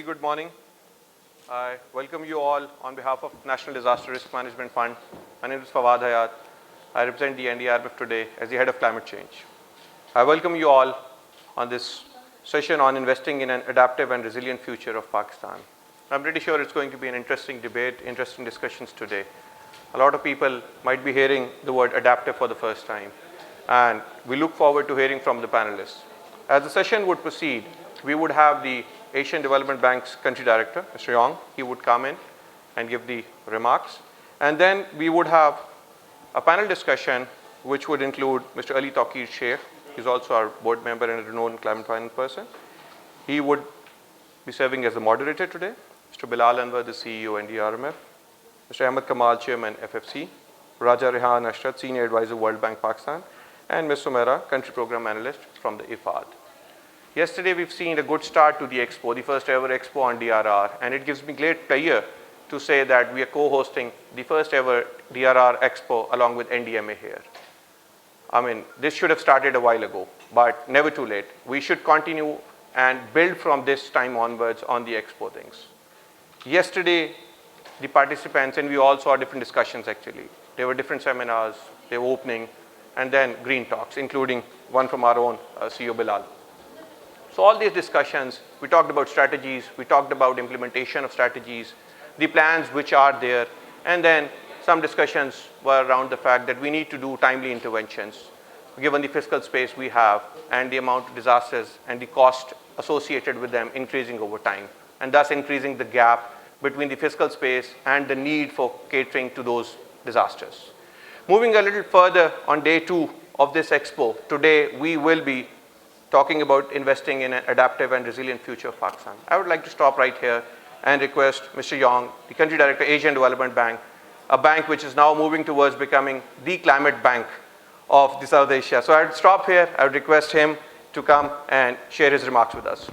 good morning. I welcome you all on behalf of National Disaster Risk Management Fund. My name is Fawad Hayat. I represent the NDRMF today as the head of climate change. I welcome you all on this session on investing in an adaptive and resilient future of Pakistan. I'm pretty sure it's going to be an interesting debate, interesting discussions today. A lot of people might be hearing the word adaptive for the first time, and we look forward to hearing from the panelists. As the session would proceed, we would have the Asian Development Bank's country director, Mr. Yong. He would come in and give the remarks. And then we would have a panel discussion which would include Mr. Tauqir Sheikh. He's also our board member and a renowned climate finance person. He would be serving as the moderator today. Mr. Bilal, Anwar, the CEO, NDRMF. Mr. Ahmed, Kamal, Chairman, FFC. Raja Rehan, Senior Advisor, World Bank, Pakistan. And Ms. Sumaira, Country Program Analyst from the IFAD. Yesterday, we've seen a good start to the Expo, the first ever Expo on DRR, and it gives me great pleasure to say that we are co-hosting the first ever DRR Expo along with NDMA here. I mean, this should have started a while ago, but never too late. We should continue and build from this time onwards on the Expo things. Yesterday, the participants, and we all saw different discussions actually. There were different seminars, they were opening, and then green talks, including one from our own CEO Bilal. So all these discussions, we talked about strategies, we talked about implementation of strategies, the plans which are there, and then some discussions were around the fact that we need to do timely interventions given the fiscal space we have and the amount of disasters and the cost associated with them increasing over time, and thus increasing the gap between the fiscal space and the need for catering to those disasters. Moving a little further on day 2 of this Expo, today we will be talking about investing in an adaptive and resilient future of Pakistan. I would like to stop right here and request Mr. Yong, the Country Director, Asian Development Bank, a bank which is now moving towards becoming the climate bank of the South Asia. So I would stop here. I would request him to come and share his remarks with us.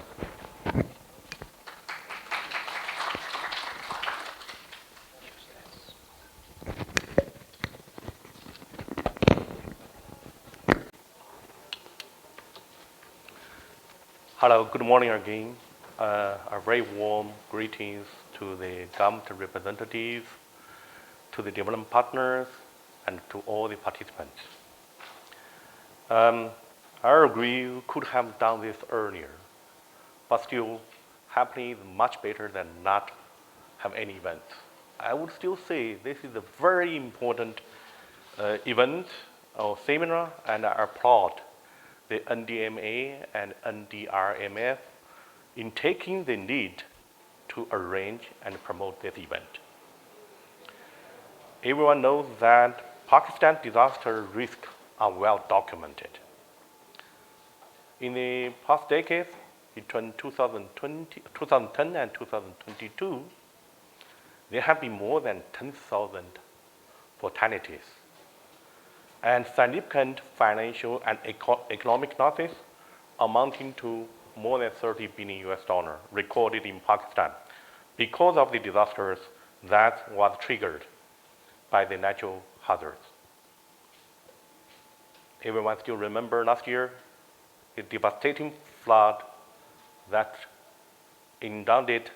Hello, good morning again. A very warm greetings to the government representatives, to the development partners, and to all the participants. I agree we could have done this earlier, but still happening is much better than not have any events. I would still say this is a very important event or seminar, and I applaud the NDMA and NDRMF in taking the lead to arrange and promote this event. Everyone knows that Pakistan disaster risks are well documented. In the past decades, between 2010 and 2022, there have been more than 10,000 fatalities and significant financial and economic losses amounting to more than $30 billion recorded in Pakistan because of the disasters that was triggered by the natural hazards. Everyone still remember last year, the devastating flood that inundated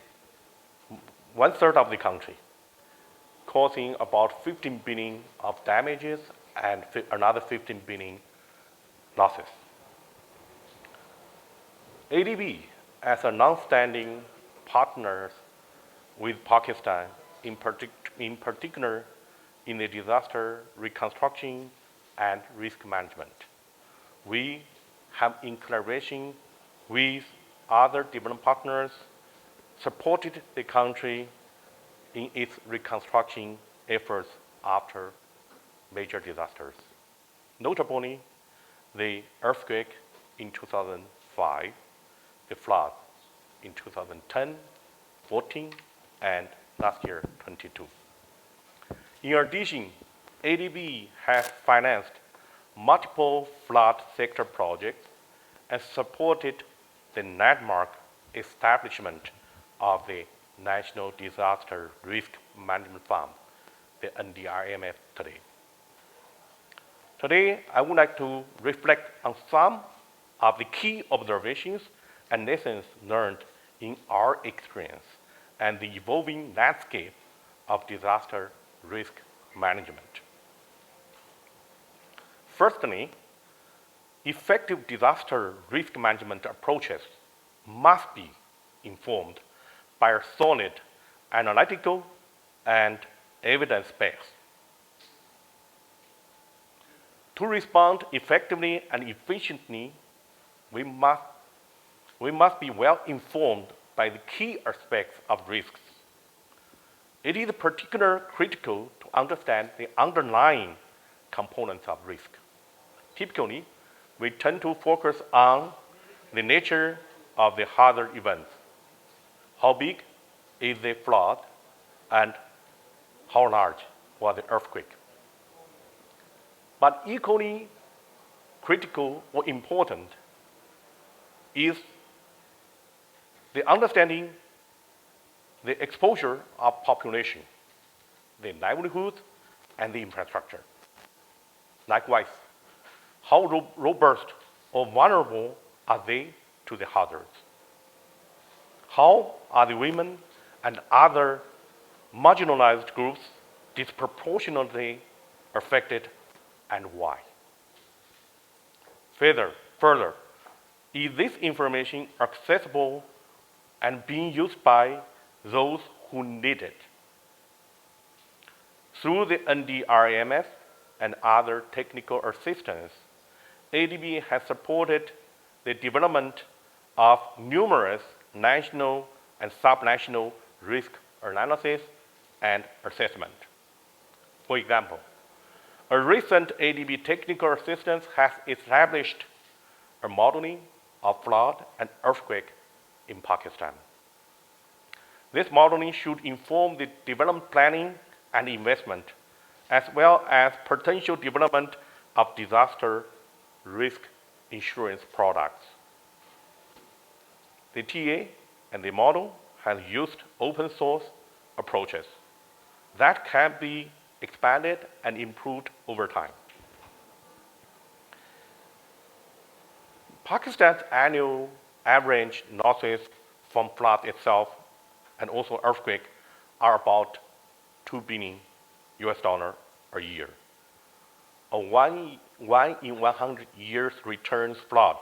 1/3 of the country, causing about 15 billion of damages and another 15 billion losses. ADB, as a long-standing partner with Pakistan, in particular in the disaster reconstruction and risk management, we have, in collaboration with other development partners, supported the country in its reconstruction efforts after major disasters, notably the earthquake in 2005, the flood in 2010, 14, and last year, 22. In addition, ADB has financed multiple flood sector projects and supported the landmark establishment of the National Disaster Risk Management Fund, the NDRMF today. Today, I would like to reflect on some of the key observations and lessons learned in our experience and the evolving landscape of disaster risk management. Firstly, effective disaster risk management approaches must be informed by a solid analytical and evidence base. To respond effectively and efficiently, we must be well informed by the key aspects of risks. It is particularly critical to understand the underlying components of risk. Typically, we tend to focus on the nature of the hazard events. How big is the flood and how large was the earthquake? But equally critical or important is the understanding the exposure of population, the livelihood, and the infrastructure. Likewise, how robust or vulnerable are they to the hazards? How are the women and other marginalized groups disproportionately affected, and why? Further, is this information accessible and being used by those who need it? Through the NDRMF and other technical assistance, ADB has supported the development of numerous national and subnational risk analysis and assessment. For example, a recent ADB technical assistance has established a modeling of flood and earthquake in Pakistan. This modeling should inform the development planning and investment, as well as potential development of disaster risk insurance products. The TA and the model has used open source approaches that can be expanded and improved over time. Pakistan's annual average losses from flood itself and also earthquake are about $2 billion a year. A 1 in 100 years returns flood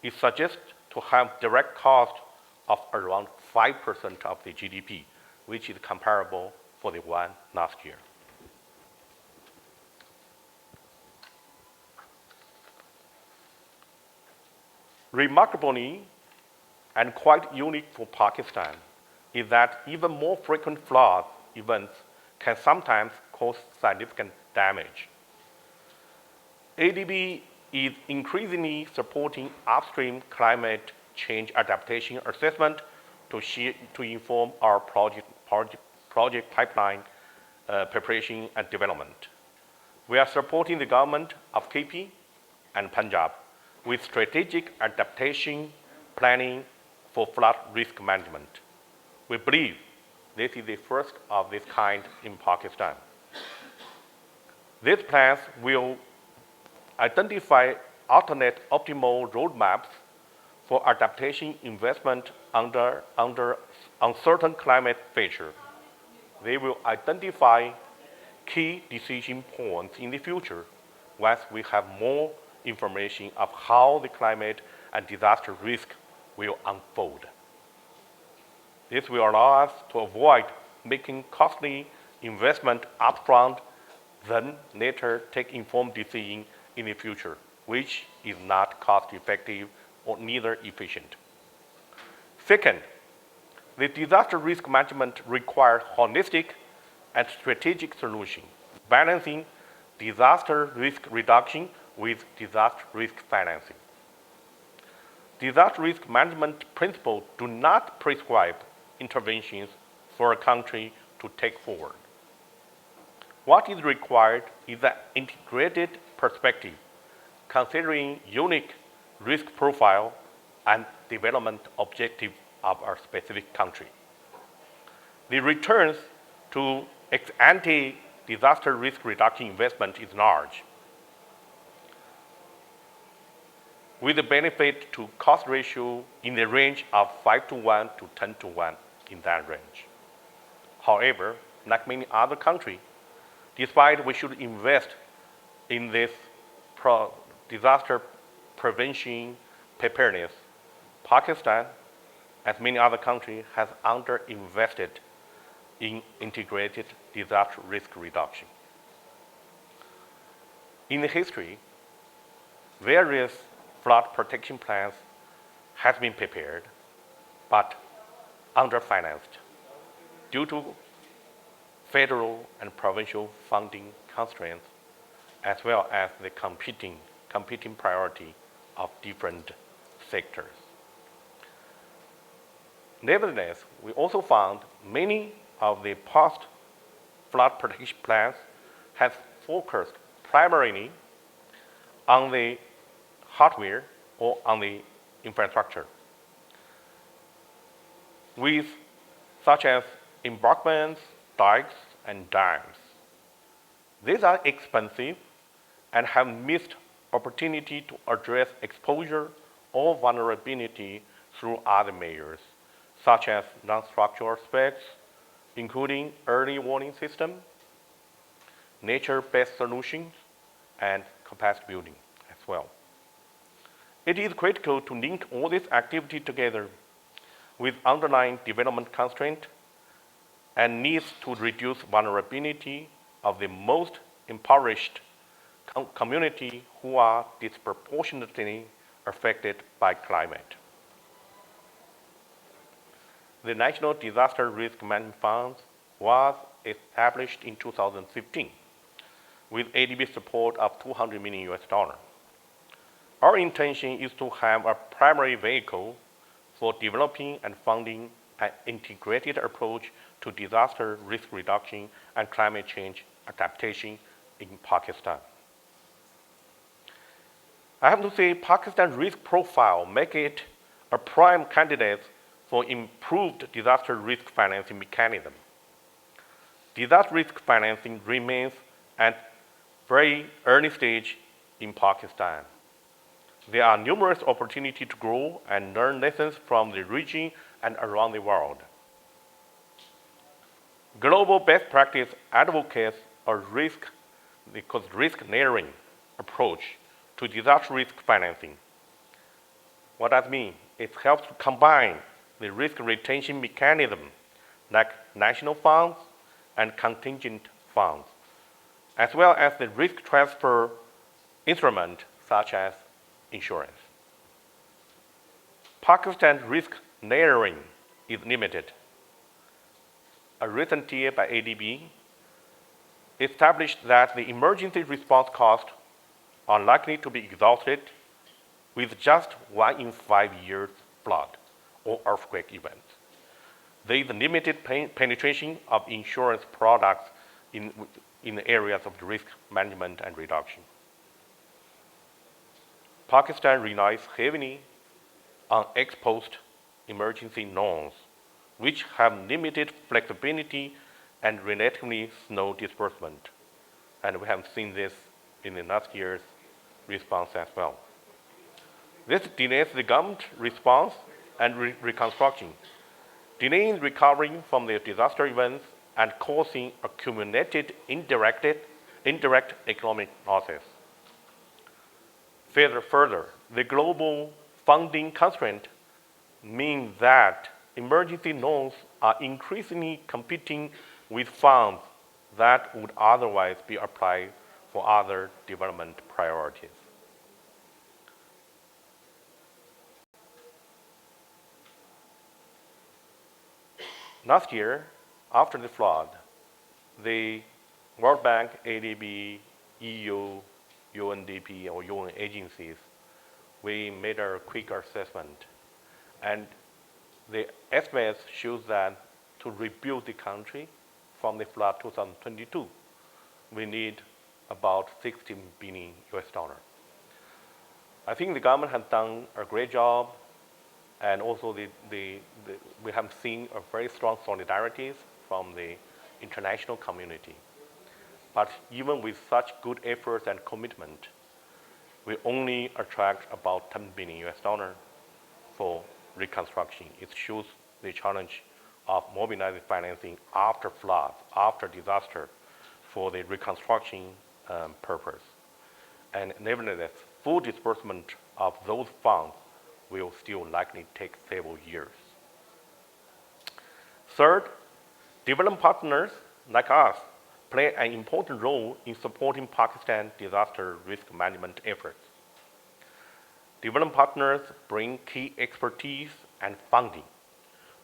is suggested to have direct cost of around 5% of the GDP, which is comparable for the one last year. Remarkably, and quite unique for Pakistan, is that even more frequent flood events can sometimes cause significant damage. ADB is increasingly supporting upstream climate change adaptation assessment to inform our project pipeline preparation and development. We are supporting the government of KP and Punjab with strategic adaptation planning for flood risk management. We believe this is the first of this kind in Pakistan. These plans will identify alternate optimal roadmaps for adaptation investment under uncertain climate features. They will identify key decision points in the future once we have more information of how the climate and disaster risk will unfold. This will allow us to avoid making costly investment upfront, then later take informed decisions in the future, which is not cost-effective or neither efficient. Second, the disaster risk management requires holistic and strategic solutions, balancing disaster risk reduction with disaster risk financing. Disaster risk management principles do not prescribe interventions for a country to take forward. What is required is an integrated perspective, considering unique risk profile and development objectives of a specific country. The returns to ex-ante disaster risk reduction investment is large. with the benefit to cost ratio in the range of 5:1 to 10:1 in that range. However, like many other countries, despite we should invest in this disaster prevention preparedness, Pakistan, as many other countries, has underinvested in integrated disaster risk reduction. In the history, various flood protection plans have been prepared, but underfinanced due to federal and provincial funding constraints, as well as the competing priority of different sectors. Nevertheless, we also found many of the past flood protection plans have focused primarily on the hardware or on the infrastructure, with such as embankments, dikes, and dams. These are expensive and have missed opportunity to address exposure or vulnerability through other measures, such as non-structural aspects, including early warning system, nature-based solutions, and capacity building as well. It is critical to link all this activity together with underlying development constraint and needs to reduce vulnerability of the most impoverished community who are disproportionately affected by climate. The National Disaster Risk Management Fund was established in 2015 with ADB support of $200 million. Our intention is to have a primary vehicle for developing and funding an integrated approach to disaster risk reduction and climate change adaptation in Pakistan. I have to say, Pakistan's risk profile makes it a prime candidate for improved disaster risk financing mechanism. Disaster risk financing remains at very early stage in Pakistan. There are numerous opportunities to grow and learn lessons from the region and around the world. Global best practice advocates a risk layering approach to disaster risk financing. What does it mean? It helps to combine the risk retention mechanism like national funds and contingent funds, as well as the risk transfer instrument such as insurance. Pakistan's risk layering is limited. A recent TA by ADB established that the emergency response costs are likely to be exhausted with just 1 in 5 years flood or earthquake events. There is limited penetration of insurance products in the areas of risk management and reduction. Pakistan relies heavily on ex-post emergency loans, which have limited flexibility and relatively slow disbursement. And we have seen this in the last year's response as well. This delays the government response and reconstruction, delaying recovery from the disaster events and causing accumulated indirect economic losses. Further, the global funding constraint means that emergency loans are increasingly competing with funds that would otherwise be applied for other development priorities. Last year, after the flood, the World Bank, ADB, EU, UNDP, or UN agencies, we made a quick assessment. And the estimates shows that to rebuild the country from the flood 2022, we need about $16 billion. I think the government has done a great job, and also we have seen a very strong solidarity from the international community. But even with such good efforts and commitment, we only attract about 10 billion US dollar for reconstruction. It shows the challenge of mobilizing financing after floods, after disaster, for the reconstruction purpose. And nevertheless, full disbursement of those funds will still likely take several years. Third, development partners like us play an important role in supporting Pakistan disaster risk management efforts. Development partners bring key expertise and funding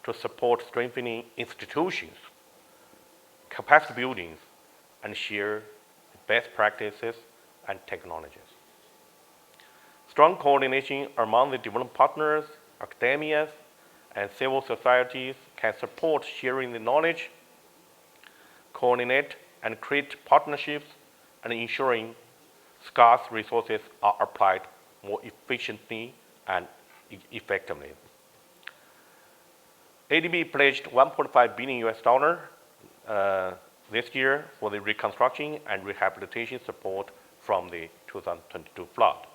to support strengthening institutions, capacity building, and share best practices and technologies. Strong coordination among the development partners, academias, and civil societies can support sharing the knowledge, coordinate and create partnerships, and ensuring scarce resources are applied more efficiently and effectively. ADB pledged 1.5 billion US dollar this year for the reconstruction and rehabilitation support from the 2022 flood.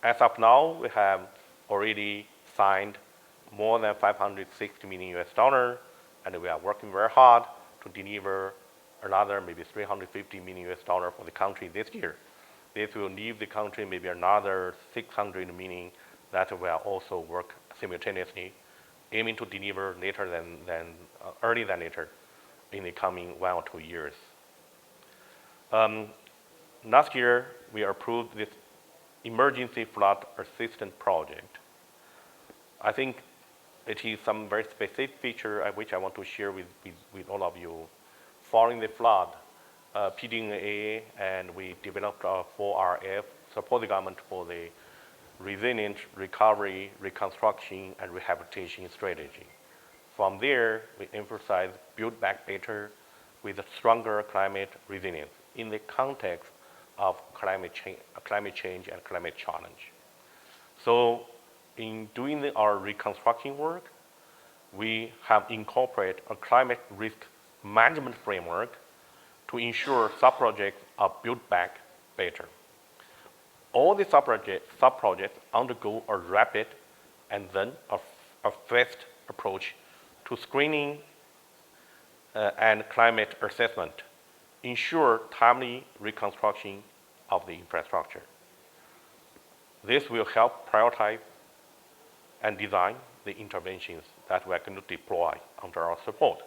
As of now, we have already signed more than 560 million US dollar, and we are working very hard to deliver another maybe 350 million US dollar for the country this year. This will leave the country maybe another 600 million that will also work simultaneously, aiming to deliver later early than later in the coming 1 or 2 years. Last year, we approved this emergency flood assistance project. I think it is some very specific feature which I want to share with all of you. Following the flood, PEDRR and we developed a 4RF, support the government for the resilient recovery, reconstruction, and rehabilitation strategy. From there, we emphasize build back better with a stronger climate resilience in the context of climate change and climate challenge. So in doing our reconstruction work, we have incorporated a climate risk management framework to ensure sub-projects are built back better. All the sub-projects undergo a rapid and then a fast approach to screening and climate assessment, ensure timely reconstruction of the infrastructure. This will help prioritize and design the interventions that we are going to deploy under our support.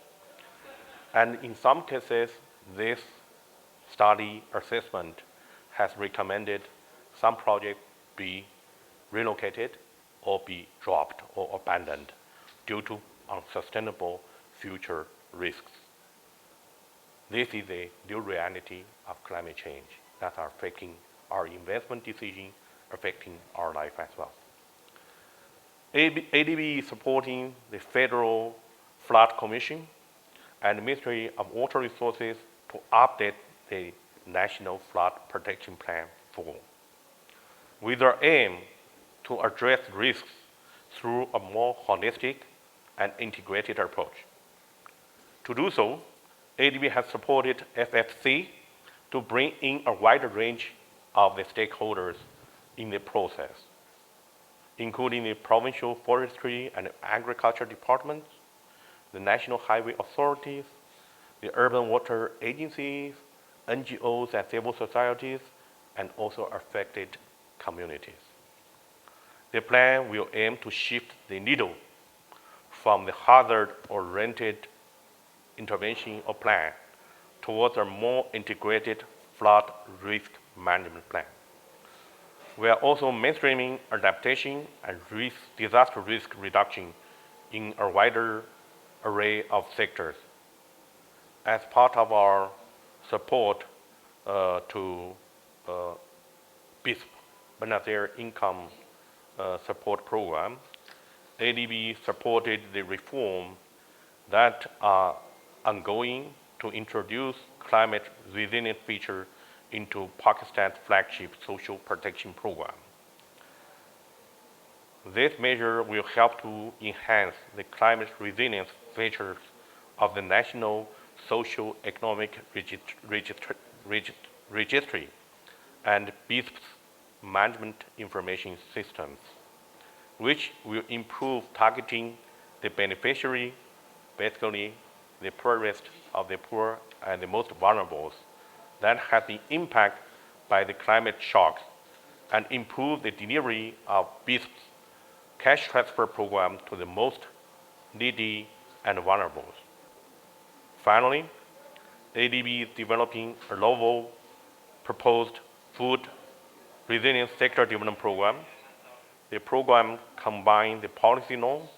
And in some cases, this study assessment has recommended some projects be relocated or be dropped or abandoned due to unsustainable future risks. This is a new reality of climate change that are affecting our investment decision, affecting our life as well. ADB is supporting the Federal Flood Commission and the Ministry of Water Resources to update the National Flood Protection Plan form, with our aim to address risks through a more holistic and integrated approach. To do so, ADB has supported FFC to bring in a wider range of the stakeholders in the process, including the provincial forestry and agriculture departments, the national highway authorities, the urban water agencies, NGOs and civil societies, and also affected communities. The plan will aim to shift the needle from the hazard-oriented intervention or plan towards a more integrated flood risk management plan. We are also mainstreaming adaptation and disaster risk reduction in a wider array of sectors as part of our support to BISP, Benazir Income Support Program. ADB supported the reform that are ongoing to introduce climate resilient feature into Pakistan's flagship social protection program. This measure will help to enhance the climate resilience features of the National Socio-Economic Registry and BISP management information systems, which will improve targeting the beneficiary, basically the poorest of the poor and the most vulnerable that have been impacted by the climate shock, and improve the delivery of BISP cash transfer program to the most needy and vulnerable. Finally, ADB is developing a novel proposed food resilience sector development program. The program combines the policy norms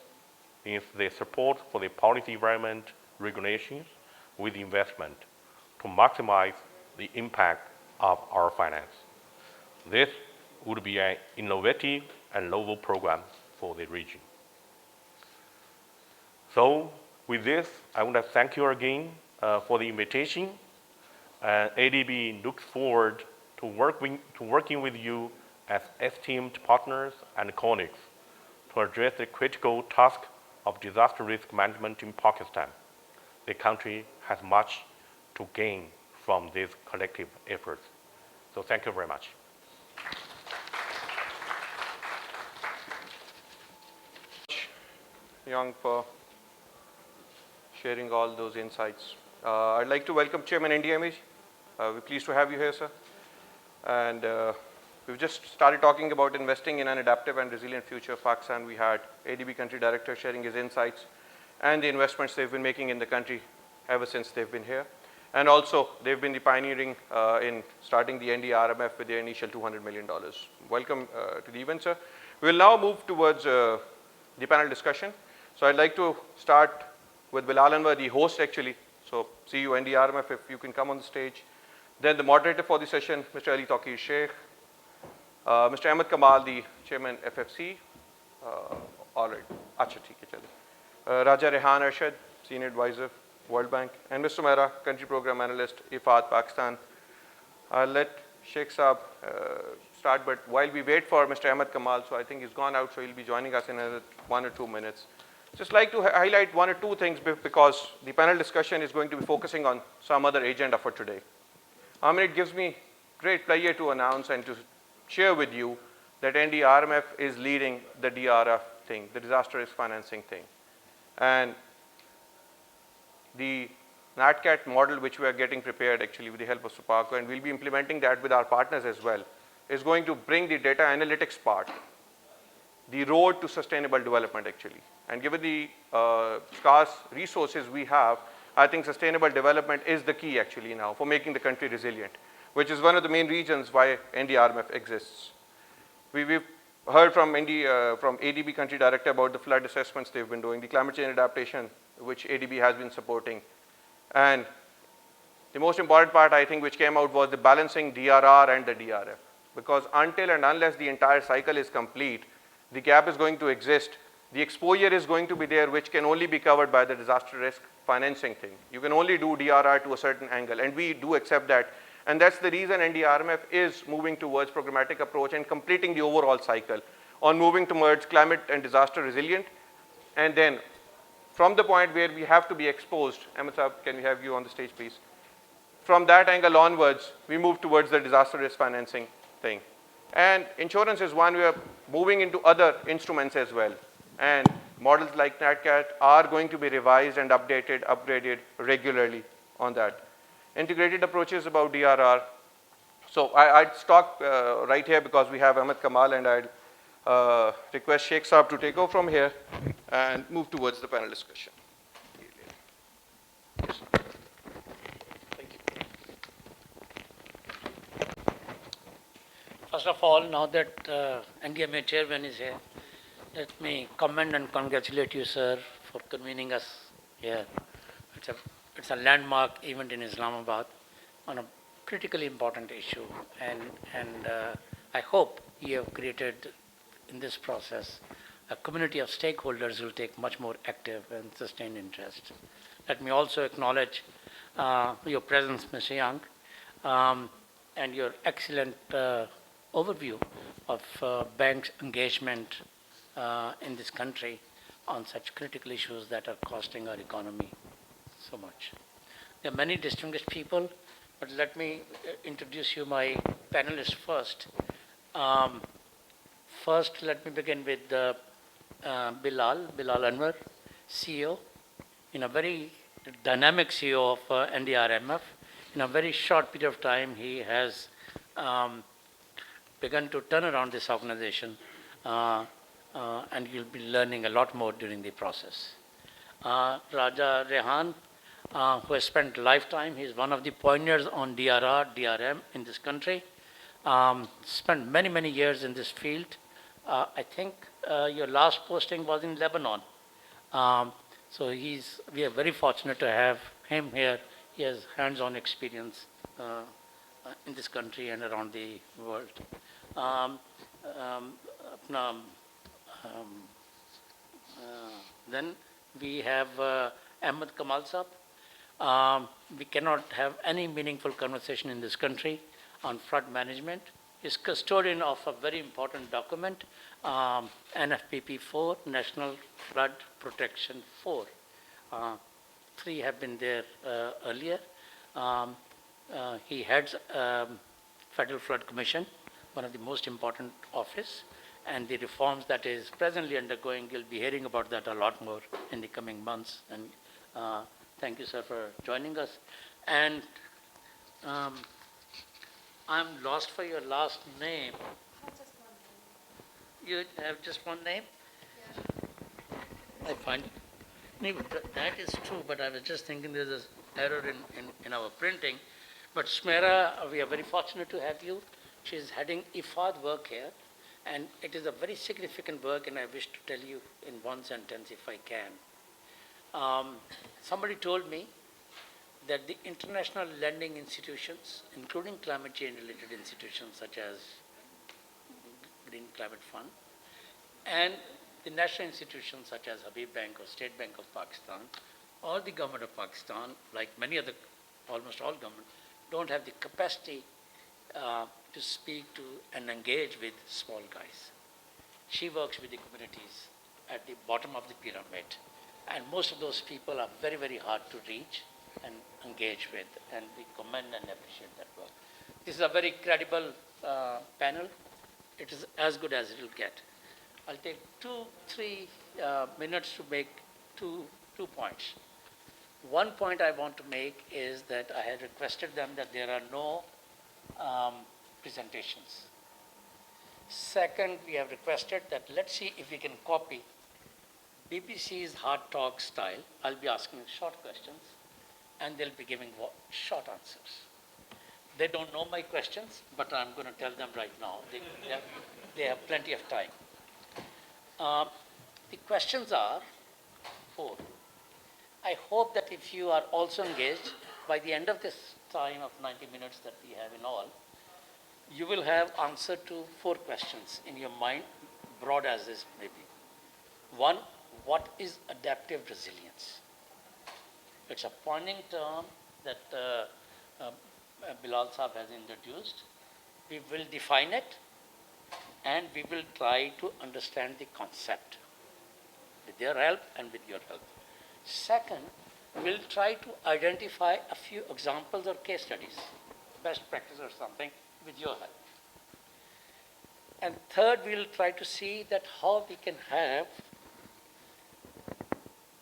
with the support for the policy environment regulations with investment to maximize the impact of our finance. This would be an innovative and novel program for the region. So with this, I want to thank you again for the invitation. ADB looks forward to working with you as esteemed partners and colleagues to address the critical task of disaster risk management in Pakistan. The country has much to gain from these collective efforts. So thank you very much. Yong, for sharing all those insights. I'd like to welcome Chairman NDMA. We're pleased to have you here, sir. And we've just started talking about investing in an adaptive and resilient future of Pakistan. We had ADB Country Director sharing his insights and the investments they've been making in the country ever since they've been here. And also, they've been the pioneering in starting the NDRMF with their initial $200 million. Welcome to the event, sir. We'll now move towards the panel discussion. So I'd like to start with Bilal Anwar, the host actually. So see you NDRMF, if you can come on the stage. Then the moderator for the session, Mr. Ali Tauqir Sheikh. Mr. Ahmed Kamal, the chairman FFC. All right. Acha, theek hai, chale. Raja Rehan Arshad, senior advisor, World Bank. And Ms. Sumaira, country program analyst, IFAD, Pakistan. I'll let Sheikh Saab start, but while we wait for Mr. Ahmed Kamal, so I think he's gone out, so he'll be joining us in another 1 or 2 minutes. Just like to highlight 1 or 2 things because the panel discussion is going to be focusing on some other agenda for today. It gives me great pleasure to announce and to share with you that NDRMF is leading the DRF thing, the disaster risk financing thing. And the NatCat model, which we are getting prepared actually with the help of Supaco, and we'll be implementing that with our partners as well, is going to bring the data analytics part, the road to sustainable development actually. And given the scarce resources we have, I think sustainable development is the key actually now for making the country resilient, which is one of the main reasons why NDRMF exists. We've heard from ADB Country Director about the flood assessments they've been doing, the climate change adaptation, which ADB has been supporting. And the most important part, I think, which came out was the balancing DRR and the DRF. Because until and unless the entire cycle is complete, the gap is going to exist. The exposure is going to be there, which can only be covered by the disaster risk financing thing. You can only do DRR to a certain angle, and we do accept that. And that's the reason NDRMF is moving towards programmatic approach and completing the overall cycle on moving towards climate and disaster resilient. And then from the point where we have to be exposed, Ahmed Saab, can we have you on the stage, please? From that angle onwards, we move towards the disaster risk financing thing. And insurance is one. We are moving into other instruments as well. And models like NatCat are going to be revised and upgraded regularly on that. Integrated approaches about DRR. So I'd stop right here because we have Ahmed Kamal, and I'd request Sheikh Saab to take over from here and move towards the panel discussion. Yes. Thank you. First of all, now that NDMA chairman is here, let me commend and congratulate you, sir, for convening us here. It's a landmark event in Islamabad on a critically important issue, and I hope you have created in this process a community of stakeholders who will take much more active and sustained interest. Let me also acknowledge your presence, Mr. Yong, and your excellent overview of banks' engagement in this country on such critical issues that are costing our economy so much. There are many distinguished people but let me introduce you my panelists first. First, let me begin with Bilal Anwar, CEO, in a very dynamic CEO of NDRMF. In a very short period of time, he has begun to turn around this organization, and you'll be learning a lot more during the process. Raja Rehan, who has spent lifetime, he's one of the pioneers on DRR, DRM in this country. Spent many, many years in this field. I think your last posting was in Lebanon. So we are very fortunate to have him here. He has hands-on experience in this country and around the world. Then we have Ahmed Kamal Sahab. We cannot have any meaningful conversation in this country on flood management. He's custodian of a very important document, NFPP 4, National Flood Protection 4. Three have been there earlier. He heads Federal Flood Commission, one of the most important office, and the reforms that is presently undergoing, you'll be hearing about that a lot more in the coming months. And thank you, sir, for joining us. And I'm lost for your last name. You have just one name? Yeah. I find that is true, but I was just thinking there's an error in our printing. But Sumaira, we are very fortunate to have you. She's heading IFAD work here, and it is a very significant work, and I wish to tell you in one sentence if I can. Somebody told me that the international lending institutions, including climate change related institutions such as Green Climate Fund, and the national institutions such as Habib Bank or State Bank of Pakistan, or the government of Pakistan, like many other, almost all governments, don't have the capacity to speak to and engage with small guys. She works with the communities at the bottom of the pyramid, and most of those people are very, very hard to reach and engage with, and we commend and appreciate that work. This is a very credible panel. It is as good as it will get. I'll take 2-3 minutes to make two points. One point I want to make is that I had requested them that there are no presentations. Second, we have requested that let's see if we can copy BBC's hard talk style. I'll be asking short questions, and they'll be giving short answers. They don't know my questions, but I'm going to tell them right now. They have plenty of time. The questions are 4. I hope that if you are also engaged, by the end of this time of 90 minutes that we have in all, you will have answer to 4 questions in your mind, broad as this may be. 1, what is adaptive resilience? It's a poignant term that Bilal Sahab has introduced. We will define it, and we will try to understand the concept with their help and with your help. Second, we'll try to identify a few examples or case studies, best practice or something, with your help. And third, we'll try to see that how we can have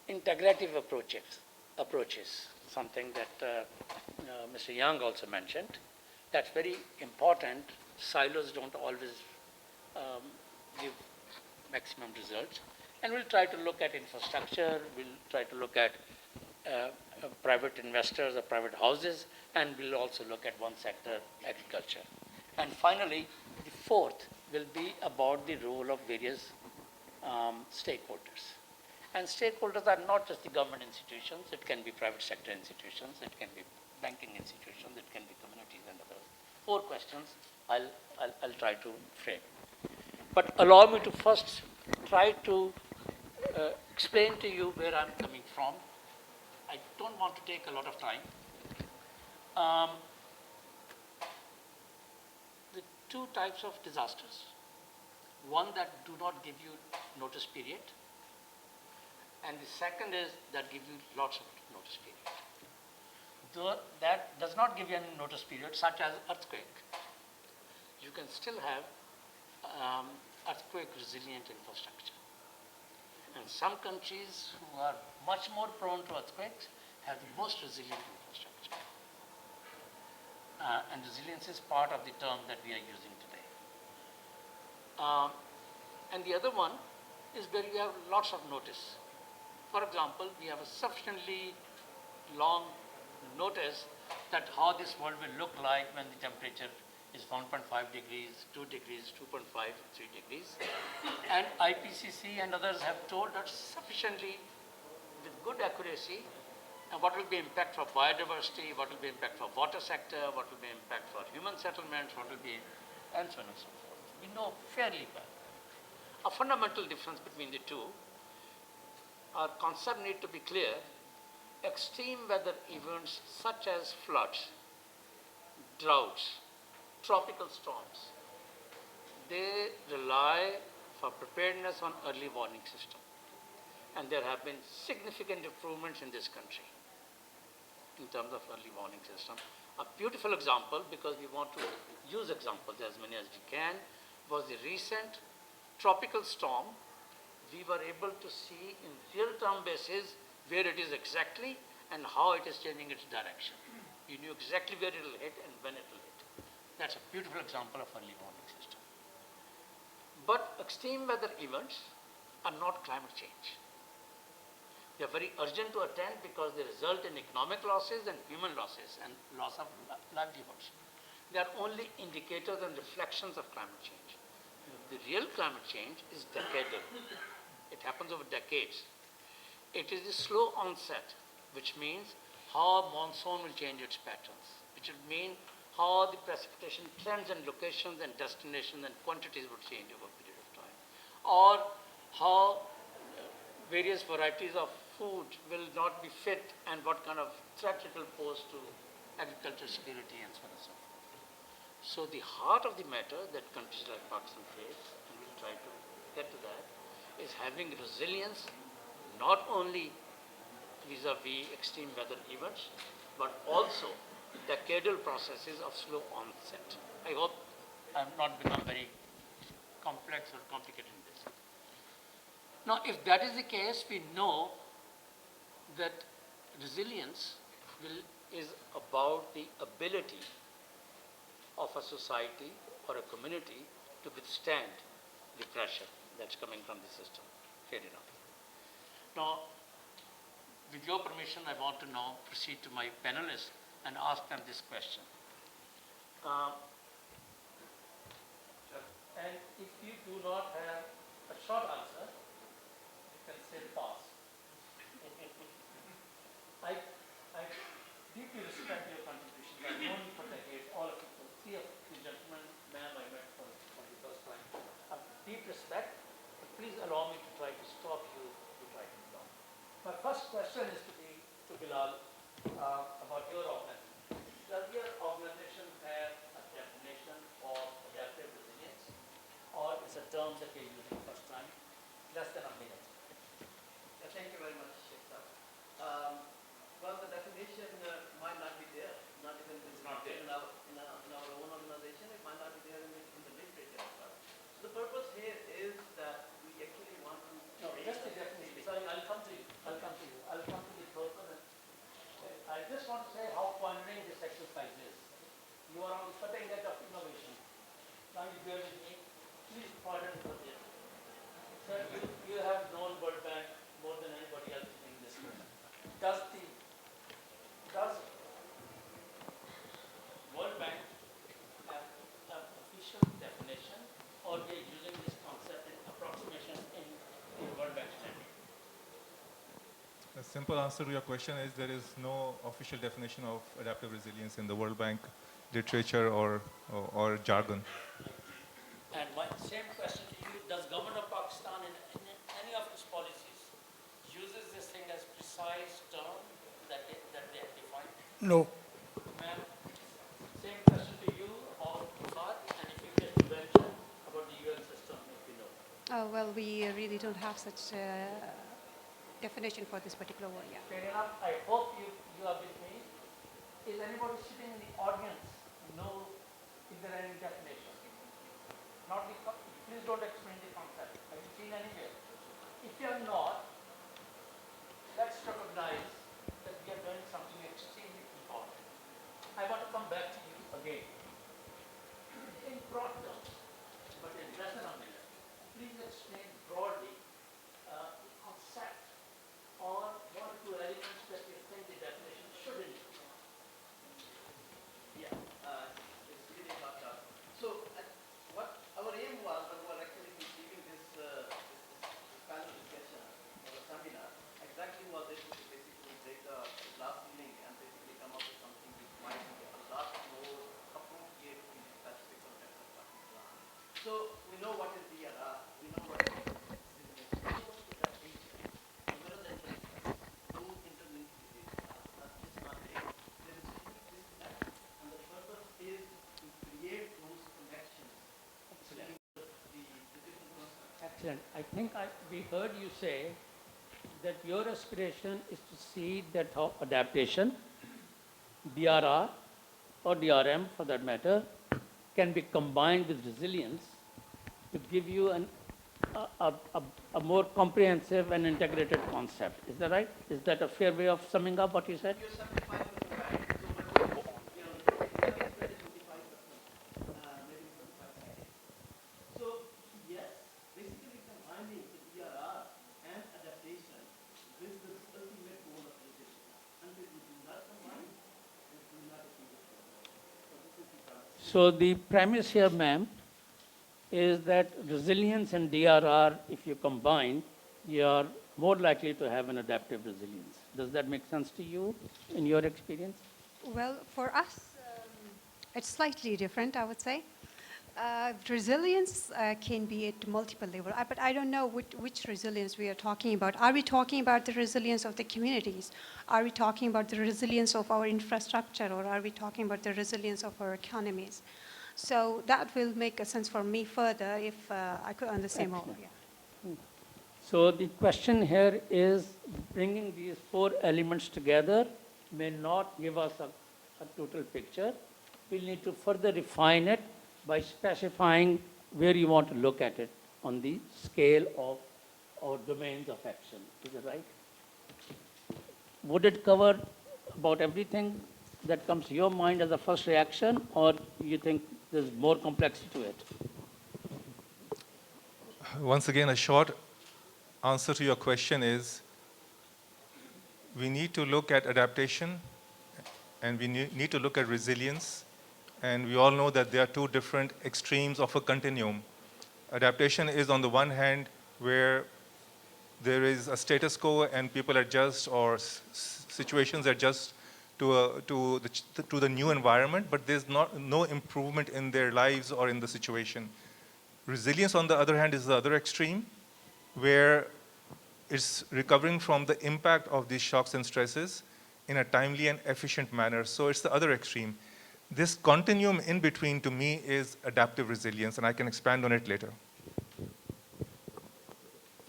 integrative approaches, something that Mr. Yong also mentioned. That's very important. Silos don't always give maximum results. And we'll try to look at infrastructure, we'll try to look at private investors or private houses, and we'll also look at one sector, agriculture. And finally, the fourth will be about the role of various stakeholders. And stakeholders are not just the government institutions, it can be private sector institutions, it can be banking institutions, it can be communities and others. 4 questions I'll try to frame. But allow me to first try to explain to you where I'm coming from. I don't want to take a lot of time. The 2 types of disasters. One that do not give you notice period, and the second is that give you lots of notice period. though that does not give you any notice period, such as earthquake, you can still have earthquake resilient infrastructure. And some countries who are much more prone to earthquakes have the most resilient infrastructure. And resilience is part of the term that we are using today. And the other one is where you have lots of notice. For example, we have a sufficiently long notice that how this world will look like when the temperature is 1.5 degrees, 2 degrees, 2.5, 3 degrees. And IPCC and others have told us sufficiently with good accuracy what will be impact for biodiversity, what will be impact for water sector, what will be impact for human settlements, what will be, and so on and so forth. We know fairly well. A fundamental difference between the two, our concept need to be clear. Extreme weather events such as floods, droughts, tropical storms, they rely for preparedness on early warning system. And there have been significant improvements in this country in terms of early warning system. A beautiful example, because we want to use examples as many as we can, was the recent tropical storm. We were able to see in real-time basis where it is exactly and how it is changing its direction. We knew exactly where it will hit and when it will hit. That's a beautiful example of early warning system. But extreme weather events are not climate change. They are very urgent to attend because they result in economic losses and human losses and loss of livelihoods. They are only indicators and reflections of climate change. The real climate change is decadal. It happens over decades. It is the slow onset, which means how monsoon will change its patterns, which will mean how the precipitation trends and locations and destinations and quantities would change over a period of time, or how various varieties of food will not be fit and what kind of threat it will pose to agricultural security and so on and so forth. So the heart of the matter that countries like Pakistan face, and we'll try to get to that, is having resilience not only vis-a-vis extreme weather events, but also decadal processes of slow onset. I hope I have not become very complex or complicated in this. Now, if that is the case, we know that resilience is about the ability of a society or a community to withstand the pressure that's coming from the system. Fair enough. Now, with your permission, I want to now proceed to my panelists and ask them this question. And if you do not have a short answer, you can say pass. I deeply respect your contributions. I've known you for decades, all of you. Three of the gentlemen, ma'am, I met for the first time. I have deep respect, but please allow me to try to stop you to try to talk. My first question is to Bilal about your organization. Does your organization have a definition of adaptive resilience, or is a term that you're using first time? Less than a minute. Thank you very much, Sheikh. Well, the definition might not be there, not even in our own organization. It might not be there in the literature as well. So the purpose here is that we actually want to. No, just the definition. Sorry, I'll come to you. I'll come to the purpose. I just want to say how pioneering this exercise is. You are on the cutting edge of innovation. Now you bear with me. Please pardon for this. Sir, you have known World Bank more than anybody else in this room. Does World Bank have an official definition, or they are using this concept in approximation in World Bank standard? The simple answer to your question is there is no official definition of adaptive resilience in the World Bank literature or jargon. And my same question to you, does government of Pakistan in any of its policies uses this thing as precise term that they have defined? No. Ma'am, same question to you about IFAD, and if you can mention about the UN system, if you know. Well, we really don't have such definition for this particular one, yeah. Fair enough. I hope you are with me. is anybody sitting in the audience know if there are any definitions? Not the, please don't explain the concept. Have you seen anywhere? If you are not, let's recognize that we are doing something extremely important. I want to come back to you again. In broad terms, but in less than a minute, please explain broadly the concept or one or two elements that you think the definition should include. Yeah, it's really hard job. So, what our aim was when we were actually giving this panel discussion or a seminar, exactly was it to basically take the last meaning and basically come up with something which might be a lot more appropriate in the specific context of Pakistan. So, we know what is DRR, we know what is business, we know what is adaptation. And where are the interlinks? Those interlinks are just not there. There is a huge disconnect, and the purpose is to create those connections between the different concepts. Excellent. I think we heard you say that your aspiration is to see that how adaptation, DRR or DRM for that matter, can be combined with resilience to give you a more comprehensive and integrated concept. Is that right? Is that a fair way of summing up what you said? You're 75% right. So, but you know, maybe 25%, maybe 25%. So, yes, basically combining the DRR and adaptation with the ultimate goal of resilience. And if we do not combine, we do not achieve it. So, this is the concept. So the premise here, ma'am, is that resilience and DRR, if you combine, you are more likely to have an adaptive resilience. Does that make sense to you in your experience? Well, for us, it's slightly different, I would say. Resilience can be at multiple levels, but I don't know which resilience we are talking about. Are we talking about the resilience of the communities? Are we talking about the resilience of our infrastructure, or are we talking about the resilience of our economies? So that will make a sense for me further if I could understand more. Yeah. So the question here is bringing these four elements together may not give us a total picture. We'll need to further refine it by specifying where you want to look at it on the scale of our domains of action. Is it right? Would it cover about everything that comes to your mind as a first reaction, or you think there's more complexity to it? Once again, a short answer to your question is we need to look at adaptation and we need to look at resilience. And we all know that there are two different extremes of a continuum. Adaptation is on the one hand where there is a status quo and people adjust or situations adjust to the new environment, but there's no improvement in their lives or in the situation. Resilience, on the other hand, is the other extreme, where it's recovering from the impact of these shocks and stresses in a timely and efficient manner. So it's the other extreme. This continuum in between, to me, is adaptive resilience, and I can expand on it later.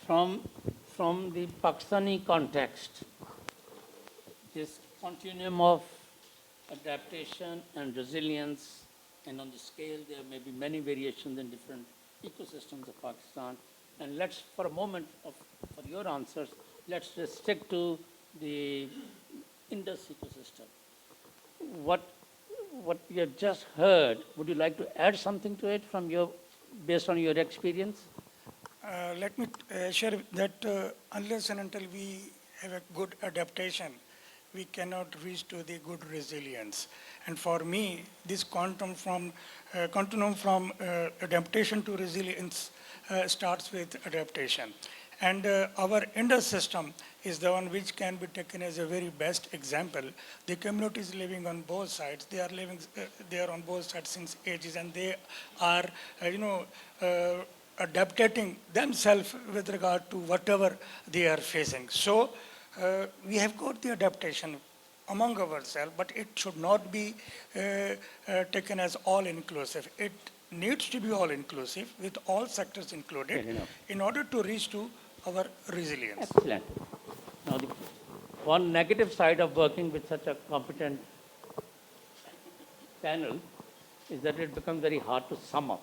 From the Pakistani context, this continuum of adaptation and resilience, and on the scale, there may be many variations in different ecosystems of Pakistan. And let's, for a moment, for your answers, let's just stick to the Indus ecosystem. What you have just heard, would you like to add something to it based on your experience? Let me share that unless and until we have a good adaptation, we cannot reach to the good resilience. And for me, this continuum from adaptation to resilience starts with adaptation. And our Indus system is the one which can be taken as a very best example. The communities living on both sides, they are living there on both sides since ages, and they are, adapting themselves with regard to whatever they are facing. So we have got the adaptation among ourselves, but it should not be taken as all-inclusive. It needs to be all-inclusive with all sectors included in order to reach to our resilience. Excellent. Now, the one negative side of working with such a competent panel is that it becomes very hard to sum up.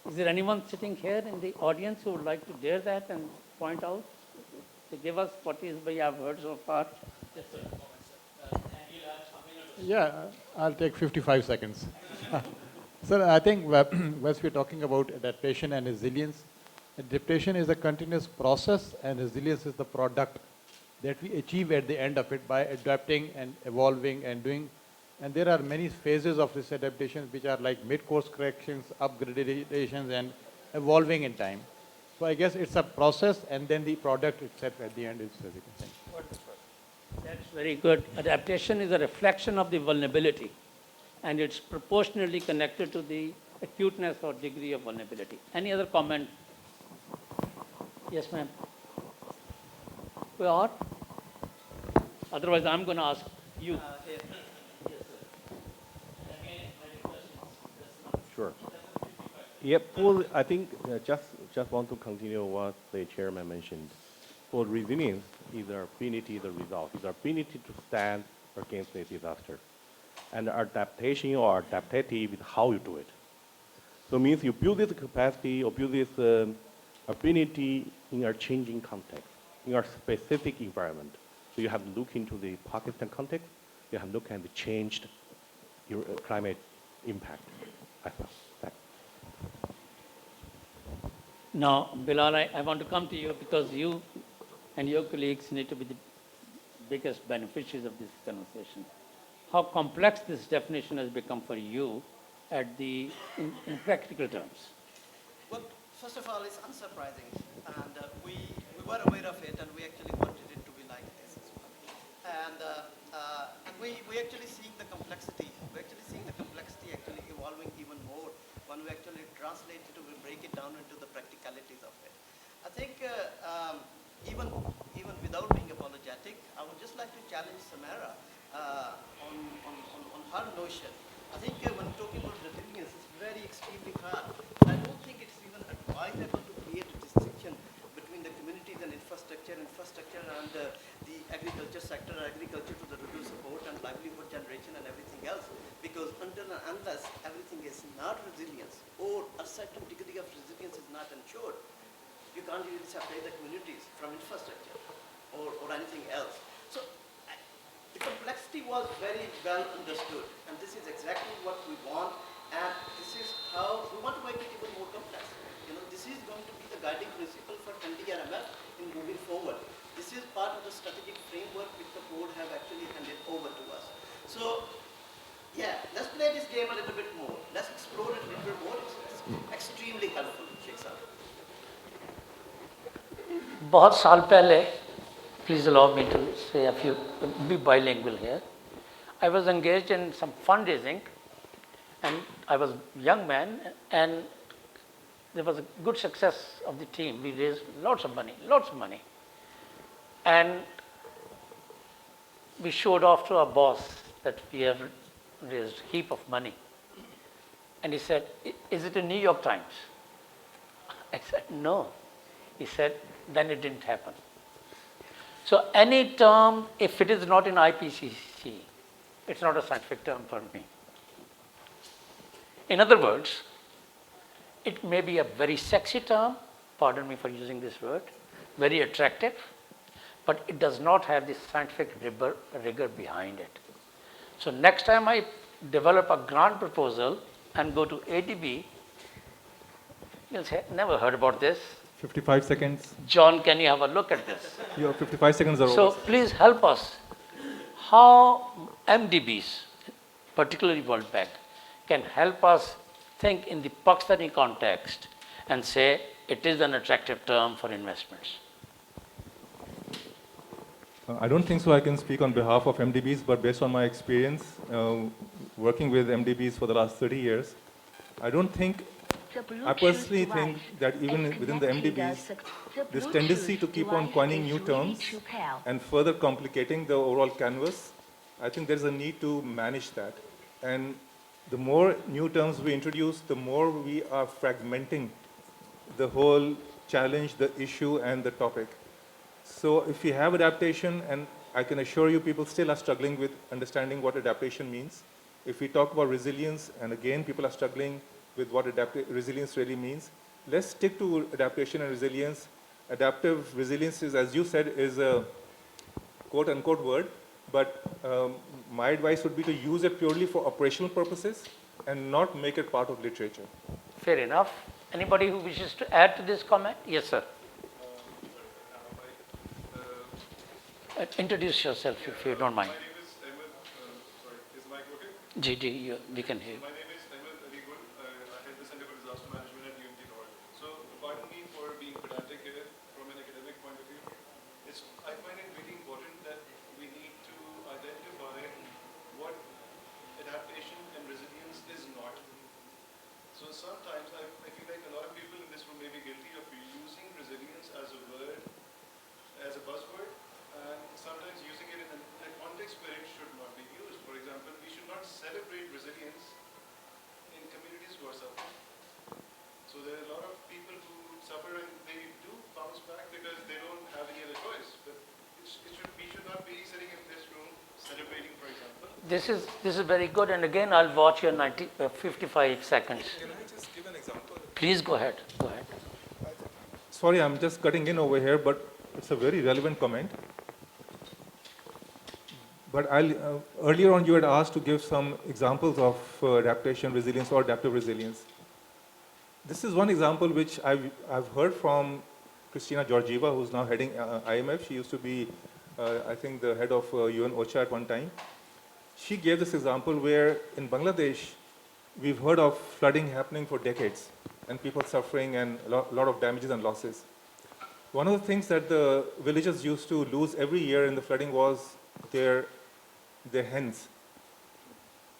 Is there anyone sitting here in the audience who would like to dare that and point out, to give us what is we have heard so far? Yes, sir. Yeah, I'll take 55 seconds. Sir, I think once we're talking about adaptation and resilience, adaptation is a continuous process and resilience is the product that we achieve at the end of it by adapting and evolving and doing. And there are many phases of this adaptation which are like mid-course corrections, upgradations, and evolving in time. So I guess it's a process and then the product itself at the end is resilience. That's very good. Adaptation is a reflection of the vulnerability, and it's proportionally connected to the acuteness or degree of vulnerability. Any other comment? Yes, ma'am. We are? Otherwise, I'm going to ask you. Sure. Yeah, Paul, I think just want to continue what the chairman mentioned. For resilience, either ability, the result, is ability to stand against a disaster. And adaptation or adaptive is how you do it. So it means you build this capacity or build this ability in a changing context, in a specific environment. So you have to look into the Pakistan context, you have to look at the changed climate impact as well. Thanks. Now, Bilal, I want to come to you because you and your colleagues need to be the biggest beneficiaries of this conversation. How complex this definition has become for you in practical terms? Well, first of all, it's unsurprising, and we were aware of it, and we actually wanted it to be like this as well. And we actually seeing the complexity. We're actually seeing the complexity actually evolving even more when we actually translate it, we break it down into the practicalities of it. I think even without being apologetic, I would just like to challenge Sumaira on her notion. I think when talking about resilience, it's very extremely hard. I don't think it's even advisable to create a distinction between the communities and infrastructure and the agriculture sector, agriculture to the rural support and livelihood generation and everything else. Because until and unless everything is not resilience or a certain degree of resilience is not ensured, you can't really separate the communities from infrastructure or anything else. So the complexity was very well understood, and this is exactly what we want, and this is how we want to make it even more complex. You know, this is going to be the guiding principle for NDRMF in moving forward. This is part of the strategic framework which the board have actually handed over to us. So, yeah, let's play this game a little bit more. Let's explore it a little bit more. It's extremely helpful, Sheikh Sahab. बहुत साल पहले, please allow me to say a few, be bilingual here. I was engaged in some fundraising, and I was a young man, and there was a good success of the team. We raised lots of money. And we showed off to our boss that we have raised a heap of money. And he said, is it in New York Times? I said, no. He said, then it didn't happen. So any term, if it is not in IPCC, it's not a scientific term for me. In other words, it may be a very sexy term, pardon me for using this word, very attractive, but it does not have the scientific rigor behind it. So next time I develop a grant proposal and go to ADB, you'll say, never heard about this. 55 seconds. John, can you have a look at this? Your 55 seconds are So over. please help us how MDBs, particularly World Bank, can help us think in the Pakistani context and say it is an attractive term for investments. I don't think so I can speak on behalf of MDBs, but based on my experience working with MDBs for the last 30 years, I personally think that even within the MDBs, this tendency to keep on coining new terms and further complicating the overall canvas, I think there's a need to manage that. And the more new terms we introduce, the more we are fragmenting the whole challenge, the issue, and the topic. So if we have adaptation, and I can assure you people still are struggling with understanding what adaptation means, if we talk about resilience, and again, people are struggling with what resilience really means, let's stick to adaptation and resilience. Adaptive resilience is, as you said, is a quote-unquote word, but my advice would be to use it purely for operational purposes and not make it part of literature. Fair enough. Anybody who wishes to add to this comment? Yes, sir. Introduce yourself if you don't mind. My name is Ahmed. Sorry, is the mic okay? GD, we can hear you. My name is Ahmed. I head the Center for Disaster Management at UMT North. So, pardon me for being pedantic here from an academic point of view. I find it really important that we need to identify what adaptation and resilience is not. So sometimes I feel like a lot of people in this room may be guilty of using resilience as a word, as a buzzword, and sometimes using it in a context where it should not be used. For example, we should not celebrate resilience in communities who are suffering. So there are a lot of people who suffer and they do bounce back because they don't have any other choice. But we should not be sitting in this room celebrating, for example. This is very good, and again I'll watch your 55 seconds. Can I just give an example? Please go ahead. Go ahead. Sorry, I'm just cutting in over here, but it's a very relevant comment. But earlier on you had asked to give some examples of adaptation resilience or adaptive resilience. This is one example which I've heard from Christina Georgieva, who's now heading IMF. She used to be, I think, the head of UN OCHA at one time. She gave this example where in Bangladesh, we've heard of flooding happening for decades and people suffering and a lot of damages and losses. One of the things that the villagers used to lose every year in the flooding was their hens.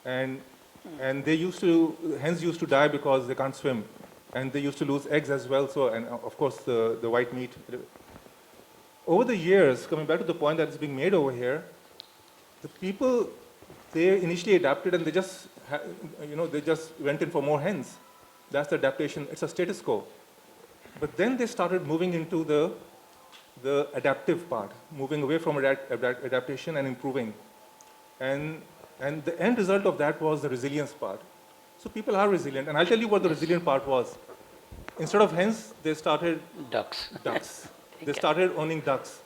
And hens used to die because they can't swim. And they used to lose eggs as well, and of course the white meat. Over the years, coming back to the point that is being made over here, the people, they initially adapted and they just went in for more hens. That's the adaptation. It's a status quo. But then they started moving into the adaptive part, moving away from adaptation and improving. And the end result of that was the resilience part. So people are resilient. And I'll tell you what the resilient part was. Instead of hens, they started Ducks. They started owning ducks.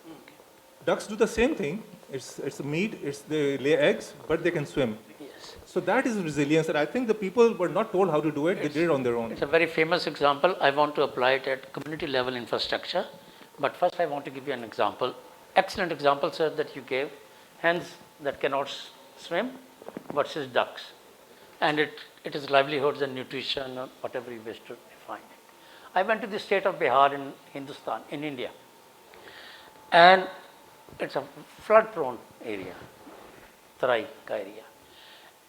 Ducks do the same thing. It's meat, they lay eggs, but they can swim. Yes. So that is resilience. And I think the people were not told how to do it. They did it on their own. It's a very famous example. I want to apply it at community level infrastructure. But first I want to give you an example. Excellent example, sir, that you gave. Hens that cannot swim versus ducks. And it is livelihoods and nutrition or whatever you wish to define it. I went to the state of Bihar in Hindustan, in India. And it's a flood-prone area, Tarai area.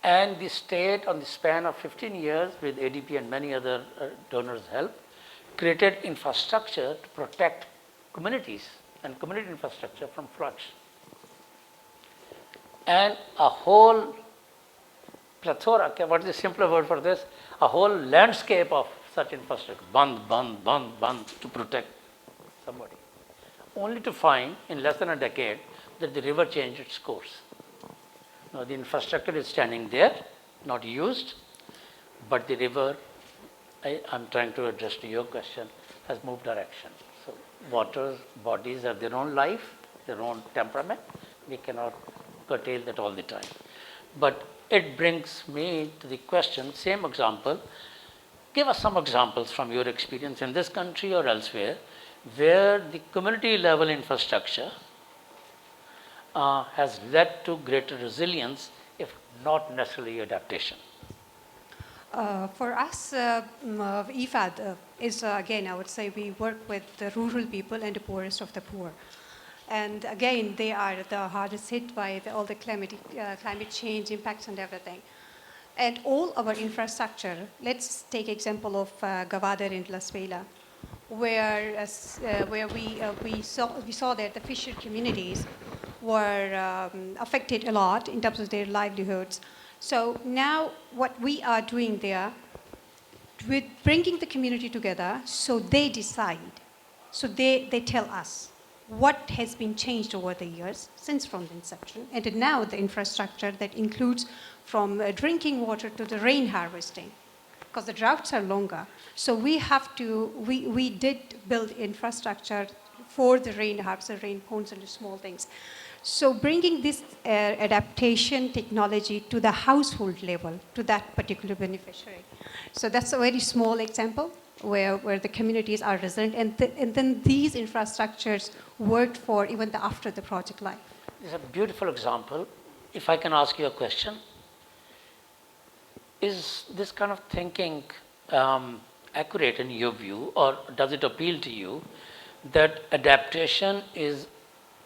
And the state, on the span of 15 years, with ADP and many other donors' help, created infrastructure to protect communities and community infrastructure from floods. And a whole plethora, what is the simpler word for this? A whole landscape of such infrastructure, band, to protect somebody. Only to find in less than a decade that the river changed its course. Now the infrastructure is standing there, not used, but the river, I'm trying to address to your question, has moved direction. So water bodies have their own life, their own temperament. We cannot curtail that all the time. But it brings me to the question, same example. Give us some examples from your experience in this country or elsewhere where the community level infrastructure has led to greater resilience, if not necessarily adaptation. For us, IFAD is, again, I would say we work with the rural people and the poorest of the poor. And again, they are the hardest hit by all the climate change impacts and everything. And all our infrastructure, let's take example of Gwadar in Las Vegas, where we saw that the fisher communities were affected a lot in terms of their livelihoods. So now what we are doing there, with bringing the community together, so they decide, so they tell us what has been changed over the years since from the inception, and now the infrastructure that includes from drinking water to the rain harvesting, because the droughts are longer. So we have to, we did build infrastructure for the rain harvest, the rain ponds and the small things. So bringing this adaptation technology to the household level, to that particular beneficiary. So that's a very small example where the communities are resilient, and then these infrastructures worked for even after the project life. It's a beautiful example. If I can ask you a question, is this kind of thinking accurate in your view, or does it appeal to you that adaptation is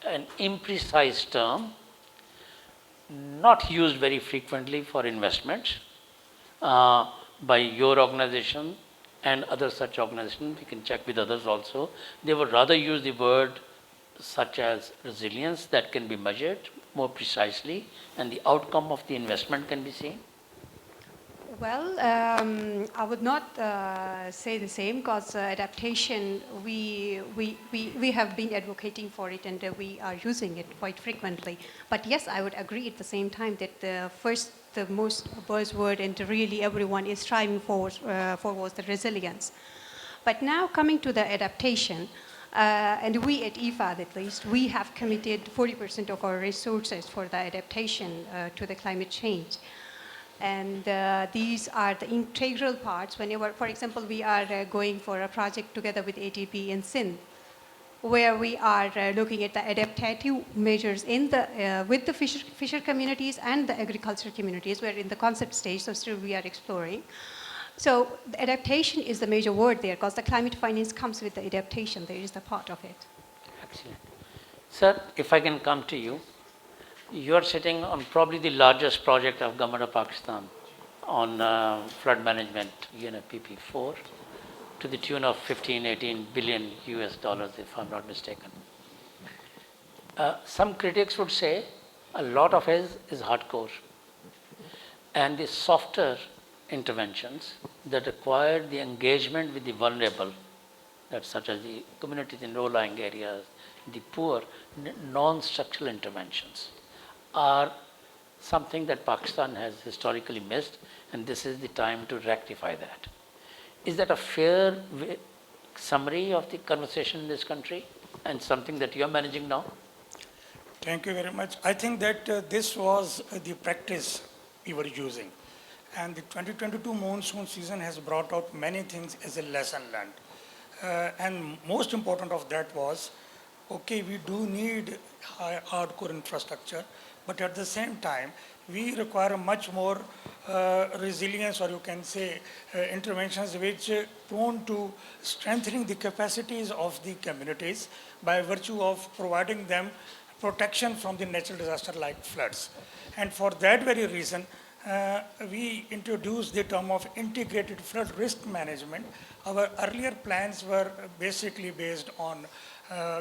an imprecise term, not used very frequently for investments by your organization and other such organizations? We can check with others also. They would rather use the word such as resilience that can be measured more precisely and the outcome of the investment can be seen? Well, I would not say the same, because adaptation, we have been advocating for it, and we are using it quite frequently. But yes, I would agree at the same time that the most buzzword and really everyone is striving for was the resilience. But now coming to the adaptation, and we at IFAD at least, we have committed 40% of our resources for the adaptation to the climate change. And these are the integral parts. Whenever, for example, we are going for a project together with ATP in Sindh, where we are looking at the adaptive measures in the, with the fisher communities and the agriculture communities. We're in the concept stage, so still we are exploring. So the adaptation is the major word there, because the climate finance comes with the adaptation. There is the part of it. Excellent. Sir, if I can come to you. You are sitting on probably the largest project of Government of Pakistan on flood management, UNFPP4, to the tune of 15-18 billion US dollars, if I'm not mistaken. Some critics would say a lot of it is hardcore, and the softer interventions that require the engagement with the vulnerable, that such as the communities in low-lying areas, the poor, non-structural interventions, are something that Pakistan has historically missed, and this is the time to rectify that. Is that a fair summary of the conversation in this country and something that you are managing now? Thank you very much. I think that this was the practice we were using. And the 2022 monsoon season has brought out many things as a lesson learned. And most important of that was, okay, we do need hardcore infrastructure, but at the same time, we require much more resilience, or you can say interventions which prone to strengthening the capacities of the communities by virtue of providing them protection from the natural disaster like floods. And for that very reason, we introduced the term of integrated flood risk management. Our earlier plans were basically based on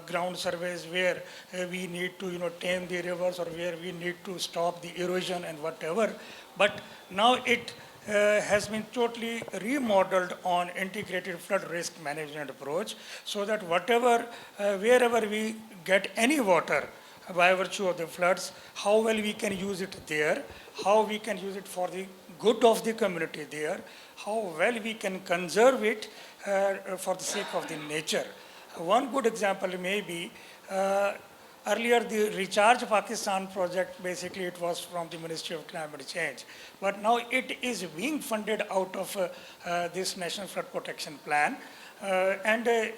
ground surveys where we need to tame the rivers, or where we need to stop the erosion and whatever. But now it has been totally remodeled on integrated flood risk management approach, so that wherever we get any water by virtue of the floods, how well we can use it there, how we can use it for the good of the community there, how well we can conserve it for the sake of the nature. One good example may be, earlier the Recharge Pakistan project, basically it was from the Ministry of Climate Change. But now it is being funded out of this National Flood Protection Plan. The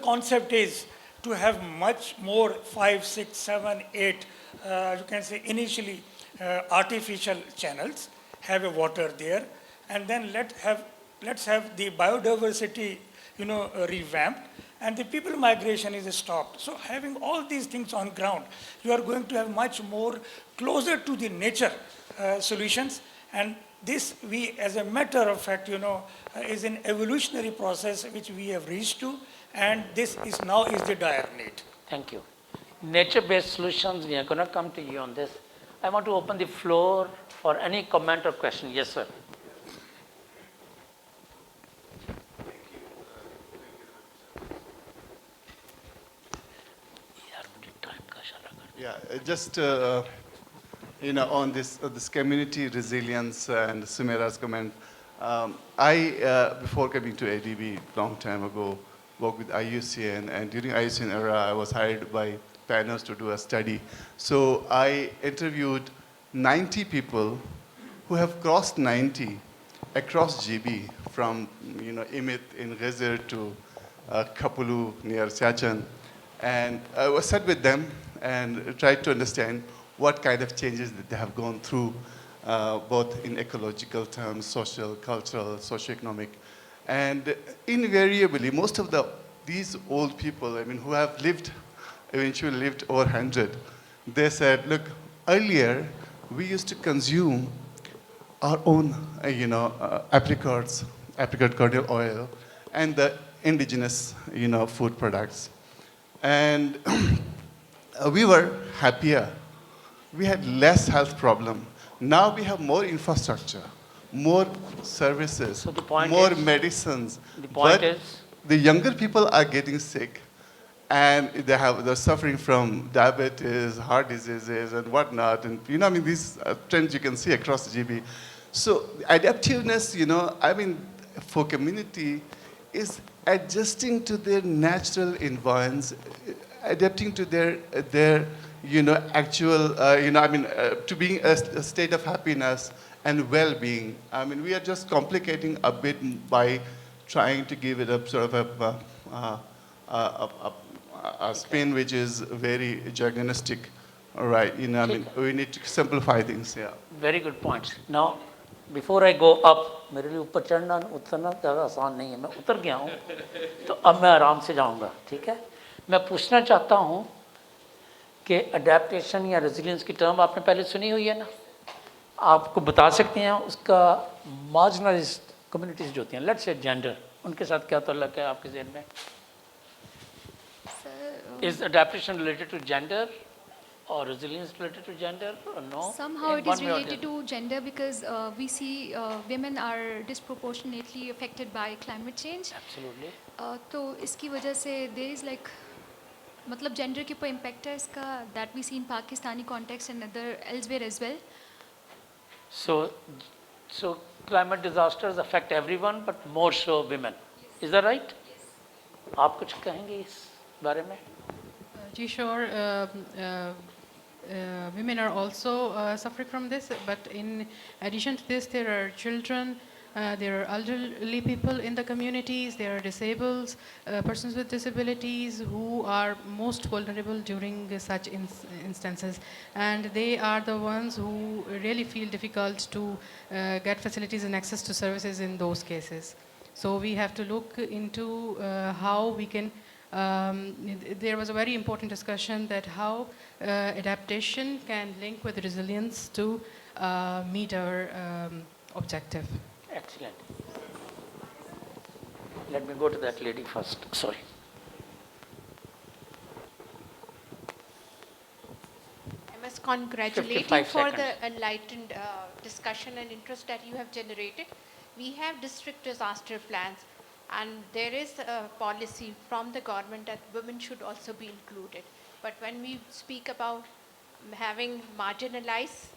concept is to have much more 5, 6, 7, 8, you can say initially artificial channels, have a water there, and then let's have the biodiversity revamped, and the people migration is stopped. So having all these things on ground, you are going to have much more closer to the nature solutions. And this, we, as a matter of fact, is an evolutionary process which we have reached to, and this is now the dire need. Thank you. Nature-based solutions, we are going to come to you on this. I want to open the floor for any comment or question. Yes, sir. Yeah, just on this community resilience and Sumaira's comment. Before coming to ADB long time ago, worked with IUCN, and during IUCN era, I was hired by Panelist to do a study. So I interviewed 90 people who have crossed 90 across GB, from Imit in Ghazir to Kapulu near Siachen, and I was sat with them and tried to understand what kind of changes that they have gone through, both in ecological terms, social, cultural, socioeconomic. And invariably, most of these old people, who have eventually lived over 100, they said, look, earlier we used to consume our own, apricots, apricot kernel oil, and the indigenous, food products. And we were happier. We had less health problem. Now we have more infrastructure, more services, So the point more is- medicines. The point but is- the younger people are getting sick, and they're suffering from diabetes, heart diseases, and whatnot. And these trends you can see across GB. So adaptiveness, for community is adjusting to their natural environments, adapting to their actual, to being a state of happiness and well-being. We are just complicating a bit by trying to give it a sort of a spin which is very jargonistic. All right, we need to simplify things. Yeah. Very good points. Now, before I go up, मेरे लिए ऊपर चढ़ना उतरना ज़्यादा आसान नहीं है, मैं उतर गया हूँ, तो अब मैं आराम से जाऊँगा, ठीक है? मैं पूछना चाहता हूँ कि अडेप्टेशन या रेजिलियंस की टर्म आपने पहले सुनी हुई है ना? आपको बता सकते हैं उसका मार्जिनलाइज्ड कम्युनिटीज़ जो होती हैं, लेट्स से जेंडर, उनके साथ क्या ताल्लुक है आपके ज़हन में? Is adaptation related to gender or resilience related to gender or no? Somehow In it one is way or the related to gender because we see women are disproportionately affected by climate change. Absolutely. तो इसकी वजह से there is like मतलब gender के ऊपर impact है इसका that we see in Pakistani context and other elsewhere as well. So climate disasters affect everyone but more so women. Is that right? Yes. आप कुछ कहेंगे इस बारे में? Ji, sure. Women are also suffering from this, but in addition to this, there are children, there are elderly people in the communities, there are disabled, persons with disabilities who are most vulnerable during such instances. And they are the ones who really feel difficult to get facilities and access to services in those cases. So we have to look into how we can there was a very important discussion that how adaptation can link with resilience to meet our objective. Excellent. Let me go to that lady first. Sorry. I must congratulate you 55 for seconds. the enlightened discussion and interest that you have generated. We have district disaster plans, and there is a policy from the government that women should also be included. But when we speak about having marginalized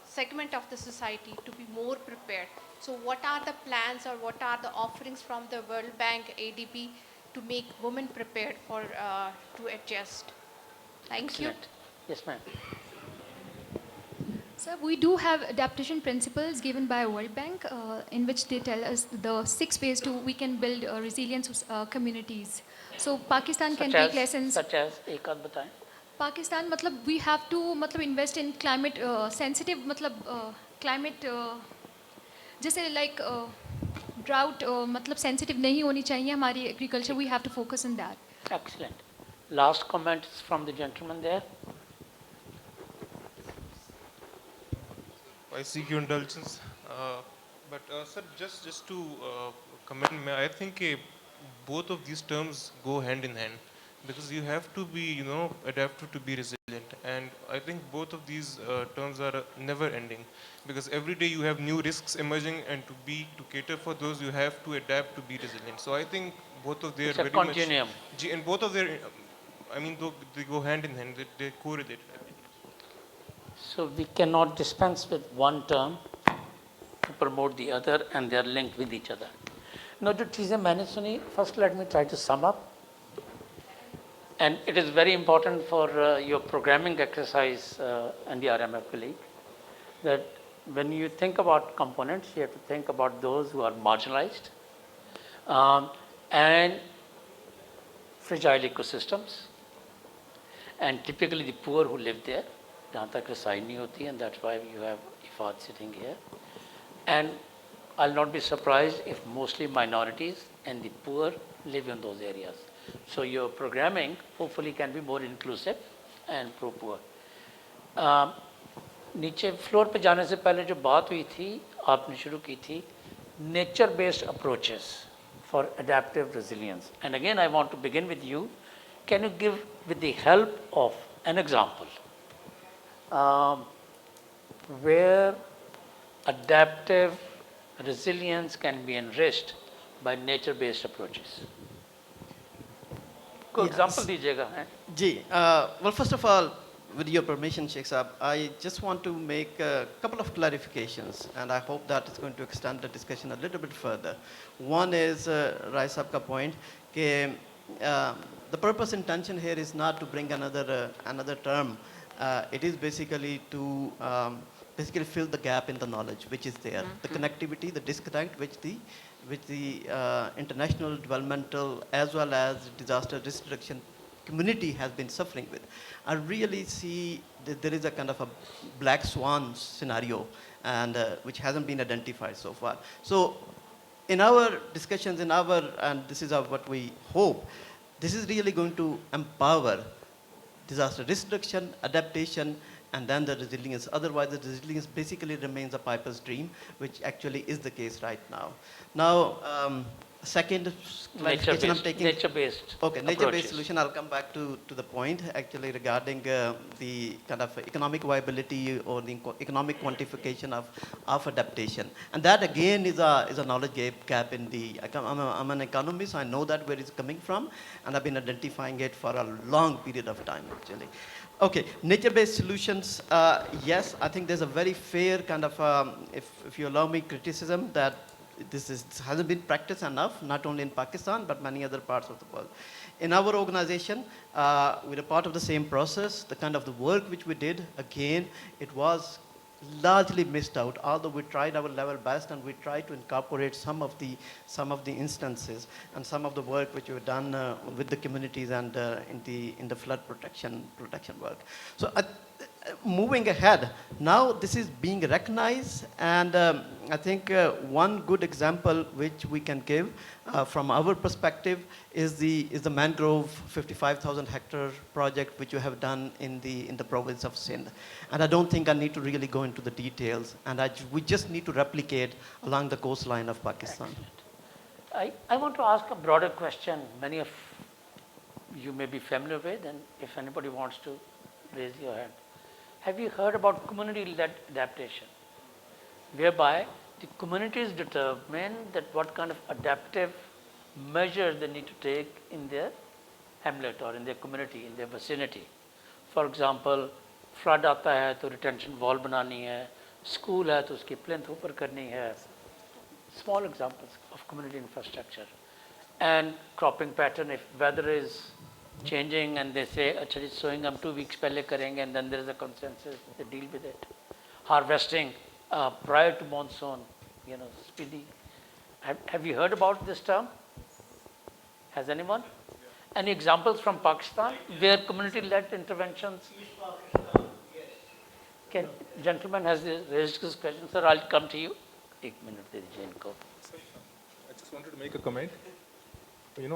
segment of the society to be more prepared, so what are the plans or what are the offerings from the World Bank, ADB, to make women prepared for to adjust? Thank you. Excellent. Yes, ma'am. Sir, we do have adaptation principles given by World Bank in which they tell us the 6 ways to we can build resilient communities. So Pakistan can take lessons. Such as एक आध बताएं. Pakistan मतलब we have to मतलब invest in climate sensitive मतलब climate जैसे like drought मतलब sensitive नहीं होनी चाहिए हमारी agriculture. We have to focus on that. Excellent. Last comments from the gentleman there. I seek your indulgence. But sir, just to comment, I think both of these terms go hand in hand because you have to be, adaptive to be resilient. And I think both of these terms are never ending because every day you have new risks emerging, and to cater for those, you have to adapt to be resilient. So I think both of their It's a very continuum. much, and both of their, they go hand in hand. They correlate. So we cannot dispense with one term to promote the other, and they are linked with each other. Now, जो चीज़ें मैंने सुनी, first let me try to sum up. And it is very important for your programming exercise, NDRMF colleague, that when you think about components, you have to think about those who are marginalized and fragile ecosystems, and typically the poor who live there, जहाँ तक रसाई नहीं होती, and that's why you have IFAD sitting here. And I'll not be surprised if mostly minorities and the poor live in those areas. So your programming hopefully can be more inclusive and pro-poor. नीचे floor पे जाने से पहले जो बात हुई थी, आपने शुरू की थी, nature-based approaches for adaptive resilience. And again, I want to begin with you. Can you give, with the help of an example, where adaptive resilience can be enriched by nature-based approaches? कोई example दीजिएगा हैं? जी, well, first of all, with your permission, Sheikh Saab, I just want to make a couple of clarifications, and I hope that is going to extend the discussion a little bit further. One is Rai Saab ka point, that the purpose intention here is not to bring another term. It is basically to basically fill the gap in the knowledge which is there, the connectivity, the disconnect which the international developmental as well as disaster risk reduction community has been suffering with. I really see that there is a kind of a black swan scenario, and which hasn't been identified so far. So in our discussions, and this is what we hope, this is really going to empower disaster risk reduction, adaptation, and then the resilience. Otherwise, the resilience basically remains a piper's dream, which actually is the case right now. Now, second clarification I'm taking. Nature-based. Okay, nature-based solution. I'll come back to the point actually regarding the kind of economic viability or the economic quantification of adaptation. And that again is a knowledge gap in the, I'm an economist, so I know that where it's coming from, and I've been identifying it for a long period of time actually. Okay, nature-based solutions, yes, I think there's a very fair kind of, if you allow me criticism, that this hasn't been practiced enough, not only in Pakistan, but many other parts of the world. In our organization, we're a part of the same process. The kind of the work which we did, again, it was largely missed out, although we tried our level best and we tried to incorporate some of the instances and some of the work which we've done with the communities and in the flood protection work. So moving ahead, now this is being recognized, and I think one good example which we can give from our perspective is the mangrove 55,000 hectare project which you have done in the province of Sindh. And I don't think I need to really go into the details, and we just need to replicate along the coastline of Pakistan. I want to ask a broader question. Many of you may be familiar with, and if anybody wants to raise your hand. Have you heard about community-led adaptation, whereby the communities determine that what kind of adaptive measures they need to take in their hamlet or in their community, in their vicinity? For example, flood आता है तो retention wall बनानी है, school है तो उसकी plinth ऊपर करनी है. Small examples of community infrastructure. And cropping pattern, if weather is changing and they say, अच्छा जी sowing हम 2 weeks पहले करेंगे, and then there is a consensus, they deal with it. Harvesting prior to monsoon, speedy. Have you heard about this term? Has anyone? Any examples from Pakistan where community-led interventions? Can gentleman has raised this question, sir? I'll come to you. 1 minute दे दीजिए इनको. I just wanted to make a comment.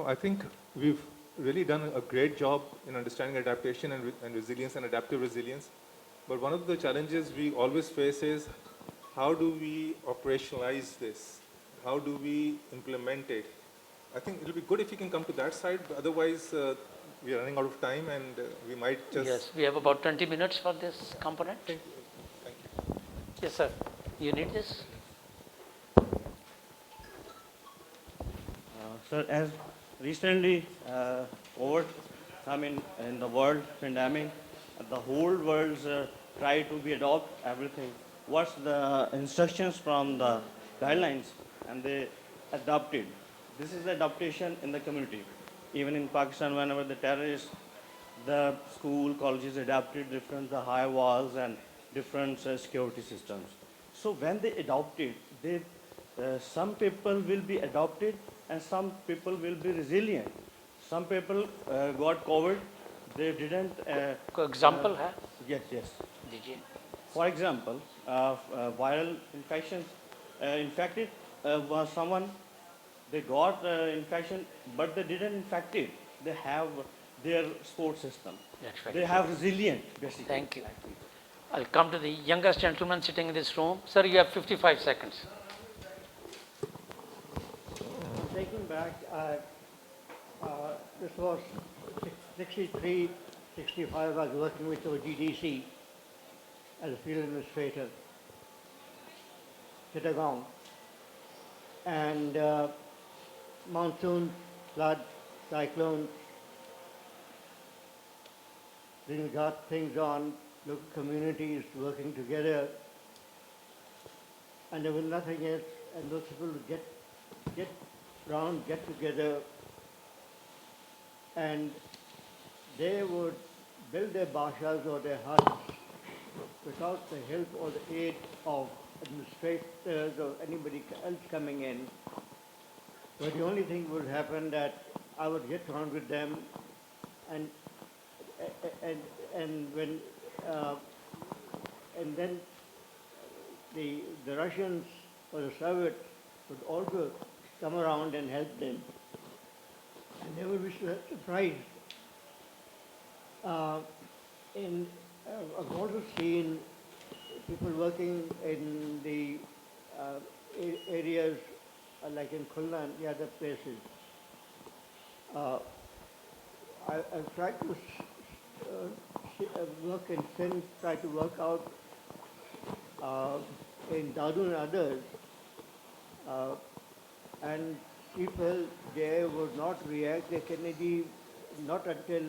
I think we've really done a great job in understanding adaptation and resilience and adaptive resilience. But one of the challenges we always face is how do we operationalize this? How do we implement it? I think it'll be good if you can come to that side. Otherwise, we are running out of time and we might just... Yes, we have about 20 minutes for this component. Thank you. Yes, sir. You need this? Sir, as recently over, in the world pandemic, the whole world try to be adopt everything. What's the instructions from the guidelines, and they adopted. This is adaptation in the community. Even in Pakistan, whenever the terrorists, the school, colleges adapted different the high walls and different security systems. So when they adopted, they, some people will be adopted and some people will be resilient. Some people got COVID, they didn't. Example hai? Yes, yes. Dijiye. For example, viral infections, infected was someone, they got infection, but they didn't infect it. They have their support system. That's right. They have resilient, basically. Thank you. I'll come to the youngest gentleman sitting in this room. Sir, you have 55 seconds. Taking back, this was 63, 65, I was working with OGDC as a field administrator, Chittagong. And monsoon, flood, cyclone, we got things on, local communities working together, and there was nothing else, and those people would get round, get together, and they would build their bashas or their huts without the help or the aid of administrators or anybody else coming in. But the only thing would happen that I would get on with them, and when and then the Russians or the Soviets would also come around and help them, and they would be surprised. I've also seen people working in the areas like in Khulna and the other places. I've tried to work in Sindh, try to work out in Dadu and others, and people there would not react. They can maybe not until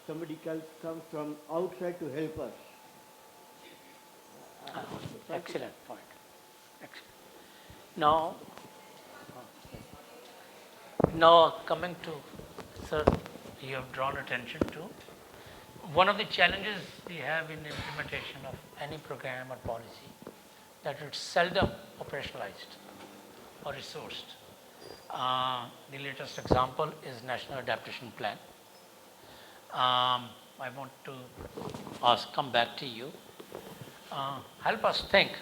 somebody else comes from outside to help us. Excellent point. Excellent. Now coming to, sir, you have drawn attention to one of the challenges we have in implementation of any program or policy, that it's seldom operationalized or resourced. The latest example is National Adaptation Plan. I want to come back to you. Help us think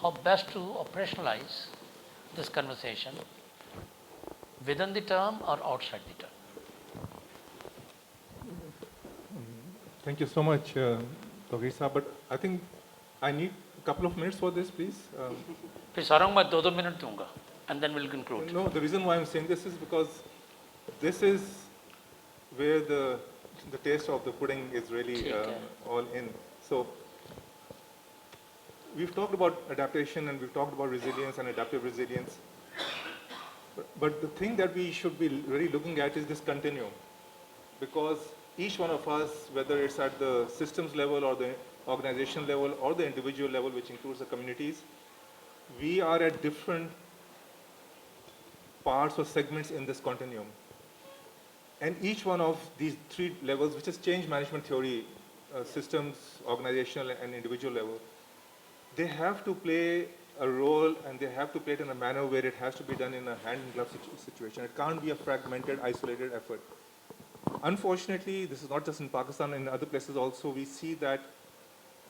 how best to operationalize this conversation within the term or outside the term. Thank you so much, Tauqir sir, but I think I need a couple of minutes for this, please. फिर सारंग मैं 2 minutes दूंगा, and then we'll conclude. No, the reason why I'm saying this is because this is where the taste of the pudding is really all in. So we've talked about adaptation and we've talked about resilience and adaptive resilience. But the thing that we should be really looking at is this continuum, because each one of us, whether it's at the systems level or the organization level or the individual level, which includes the communities, we are at different parts or segments in this continuum. And each one of these 3 levels, which is change management theory, systems, organizational and individual level, they have to play a role, and they have to play it in a manner where it has to be done in a hand-in-glove situation. It can't be a fragmented, isolated effort. Unfortunately, this is not just in Pakistan, in other places also, we see that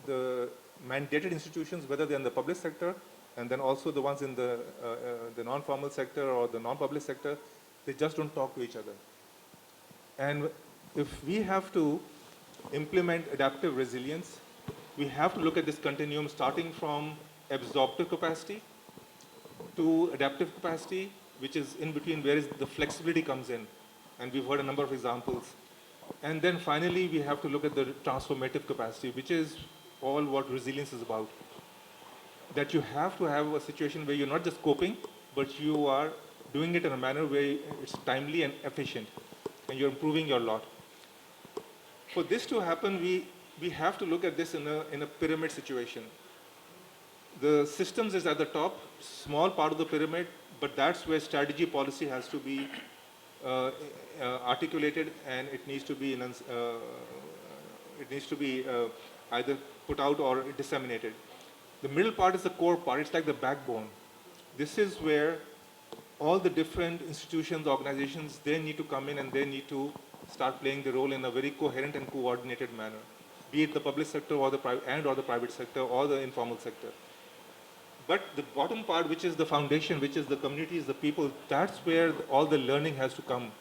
the mandated institutions, whether they're in the public sector, and then also the ones in the non-formal sector or the non-public sector, they just don't talk to each other. And if we have to implement adaptive resilience, we have to look at this continuum starting from absorptive capacity to adaptive capacity, which is in between, where is the flexibility comes in. And we've heard a number of examples. And then finally, we have to look at the transformative capacity, which is all what resilience is about. That you have to have a situation where you're not just coping, but you are doing it in a manner where it's timely and efficient, and you're improving your lot. for this to happen, we have to look at this in a pyramid situation. The systems is at the top, small part of the pyramid, but that's where strategy policy has to be articulated, and it needs to be either put out or disseminated. The middle part is the core part. It's like the backbone. This is where all the different institutions, organizations, they need to come in and they need to start playing the role in a very coherent and coordinated manner, be it the public sector or the private sector or the informal sector. But the bottom part, which is the foundation, which is the communities, the people, that's where all the learning has to come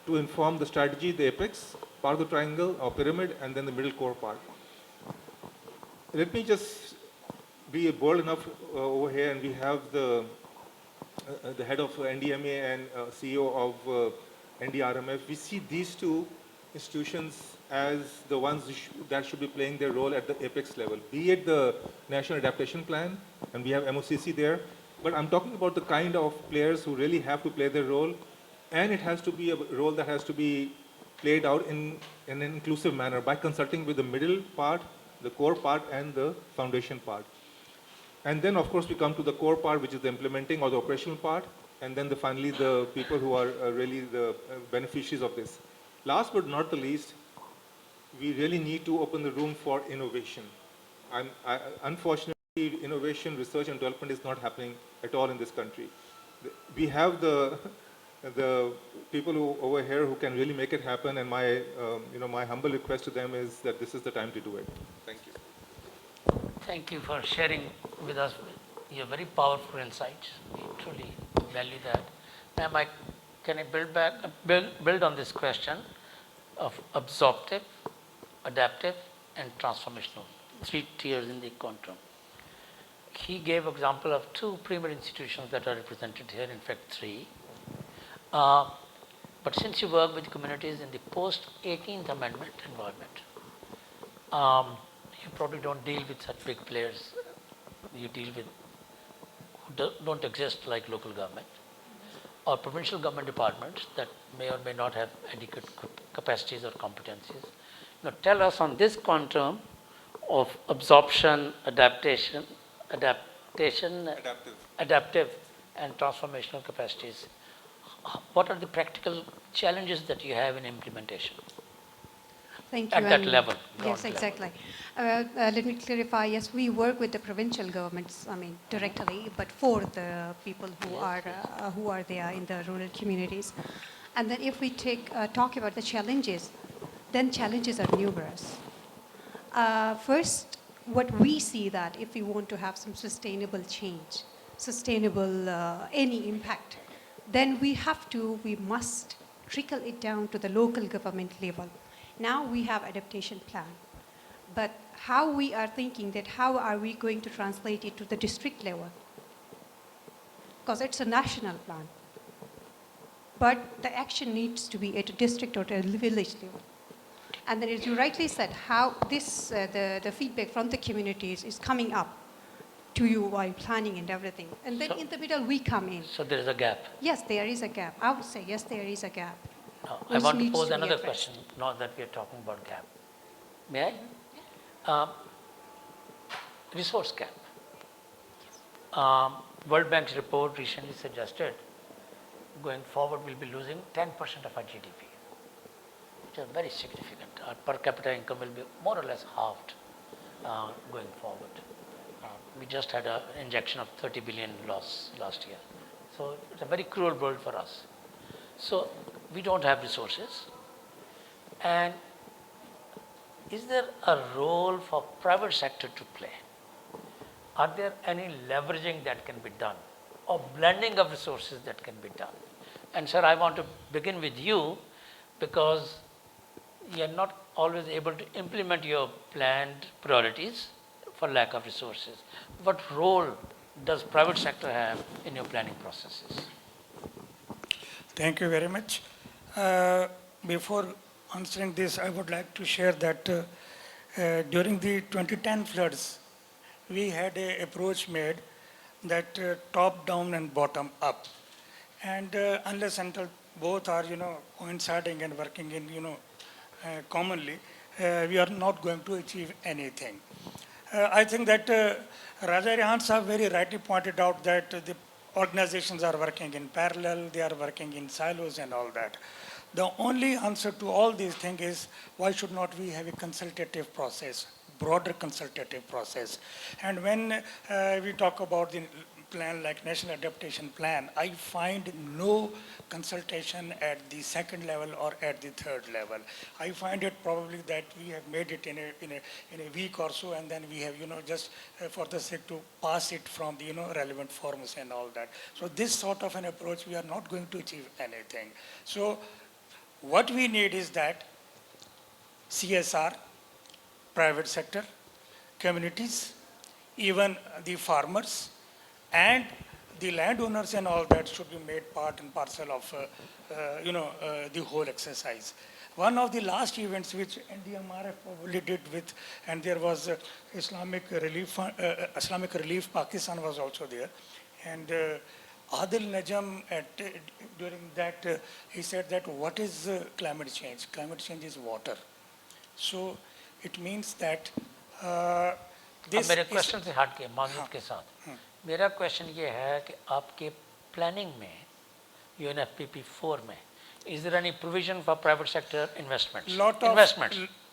to inform the strategy, the apex, part of the triangle or pyramid, and then the middle core part. Let me just be bold enough over here, and we have the head of NDMA and CEO of NDRMF. We see these two institutions as the ones that should be playing their role at the apex level, be it the National Adaptation Plan, and we have MOCC there, but I'm talking about the kind of players who really have to play their role, and it has to be a role that has to be played out in an inclusive manner by consulting with the middle part, the core part, and the foundation part. And then, of course, we come to the core part, which is the implementing or the operational part, and then finally the people who are really the beneficiaries of this. Last but not the least, we really need to open the room for innovation. Unfortunately, innovation, research, and development is not happening at all in this country. We have the people over here who can really make it happen, and my, my humble request to them is that this is the time to do it. Thank you. Thank you for sharing with us your very powerful insights. We truly value that. Now, can I build on this question of absorptive, adaptive, and transformational, 3 tiers in the quantum. He gave example of 2 premier institutions that are represented here, in fact 3. But since you work with communities in the post-18th Amendment environment, you probably don't deal with such big players. You deal with who don't exist like local government or provincial government departments that may or may not have adequate capacities or competencies. Now tell us on this quantum of absorption, adaptive, and transformational capacities, what are the practical challenges that you have in implementation? Thank you. At that level. Yes, exactly. Let me clarify. Yes, we work with the provincial governments, directly, but for the people who are there in the rural communities. And then if we talk about the challenges, then challenges are numerous. First, what we see that if we want to have some sustainable change, any impact, then we must trickle it down to the local government level. Now we have adaptation plan, but how we are thinking that how are we going to translate it to the district level? Because it's a national plan, but the action needs to be at a district or a village level. And then as you rightly said, how this, the feedback from the communities is coming up to you while planning and everything. And then in the middle we come in. So there is a gap. Yes, there is a gap. I would say yes, there is a gap. I want to pose another question, now that we are talking about gap. May I? Resource gap. World Bank's report recently suggested going forward we'll be losing 10% of our GDP, which is very significant. Our per capita income will be more or less halved going forward. We just had an injection of 30 billion loss last year. So it's a very cruel world for us. So we don't have resources. And is there a role for private sector to play? Are there any leveraging that can be done or blending of resources that can be done? And sir, I want to begin with you because you are not always able to implement your planned priorities for lack of resources. What role does private sector have in your planning processes? Thank you very much. Before answering this, I would like to share that during the 2010 floods, we had an approach made that top down and bottom up. And unless until both are, coinciding and working in, commonly, we are not going to achieve anything. I think that Raja Rehan Sahab very rightly pointed out that the organizations are working in parallel, they are working in silos and all that. The only answer to all these things is why should not we have a consultative process, broader consultative process. And when we talk about the plan like National Adaptation Plan, I find no consultation at the second level or at the third level. I find it probably that we have made it in a week or so, and then we have, just for the sake to pass it from the, relevant forums and all that. So this sort of an approach, we are not going to achieve anything. So what we need is that CSR, private sector, communities, even the farmers, and the landowners and all that should be made part and parcel of, the whole exercise. One of the last events which NDMRF probably did with, and there was Islamic Relief Pakistan was also there, and Adil Najam during that he said that what is climate change? Climate change is water. So it means that अब मेरे question से हट के मौजूद के साथ मेरा question ये है कि आपके प्लानिंग में UNFPP 4 में is there any provision for private sector investments?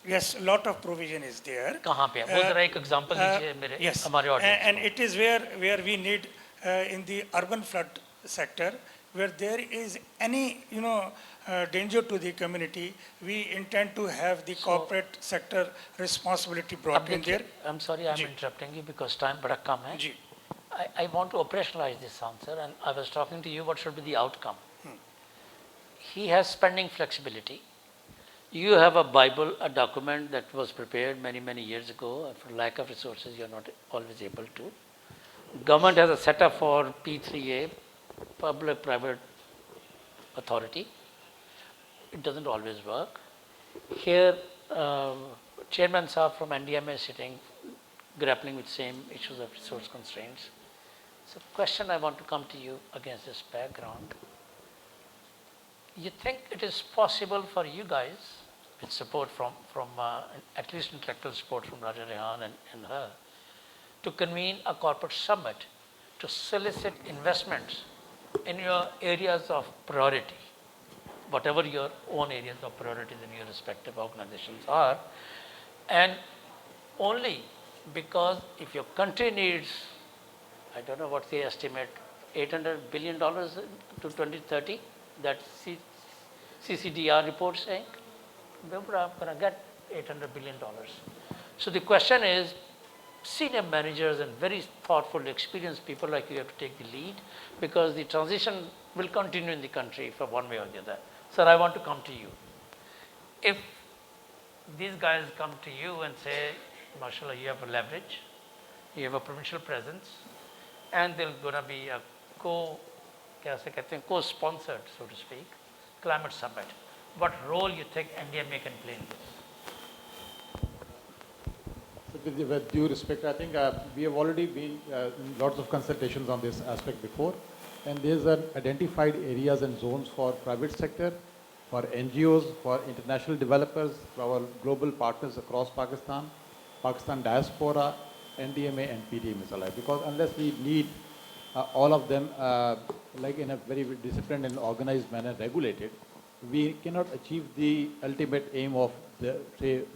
Yes, lot of provision is there. कहाँ पे? वो जरा एक example दीजिए मेरे हमारे audience and it is where we need in the urban flood sector, where there is any danger to the community, we intend to have the corporate sector responsibility brought in there. I'm sorry, I'm interrupting you because time बड़ा कम है. I want to operationalize this answer, and I was talking to you what should be the outcome. He has spending flexibility. You have a Bible, a document that was prepared many years ago, and for lack of resources, you're not always able to. Government has a setup for P3A, public-private authority. It doesn't always work. Here, Chairman Saab from NDMA is sitting, grappling with same issues of resource constraints. So question I want to come to you against this background. You think it is possible for you guys, with support from at least intellectual support from Raja Rehan and her, to convene a corporate summit to solicit investments in your areas of priority, whatever your own areas of priorities in your respective organizations are, and only because if your country needs, I don't know what they estimate, $800 billion to 2030, that CCDR report saying, we're going to get $800 billion. So the question is, senior managers and very thoughtful, experienced people like you have to take the lead, because the transition will continue in the country for one way or the other. Sir, I want to come to you. If these guys come to you and say, mashallah, you have a leverage, you have a provincial presence, and there's going to be a co-sponsored, so to speak, climate summit. What role you think NDMA can play in this? With due respect, I think we have already been in lots of consultations on this aspect before, and there's identified areas and zones for private sector, for NGOs, for international developers, for our global partners across Pakistan, Pakistan diaspora, NDMA and PDMA alike. Because unless we need all of them like in a very disciplined and organized manner regulated, we cannot achieve the ultimate aim of the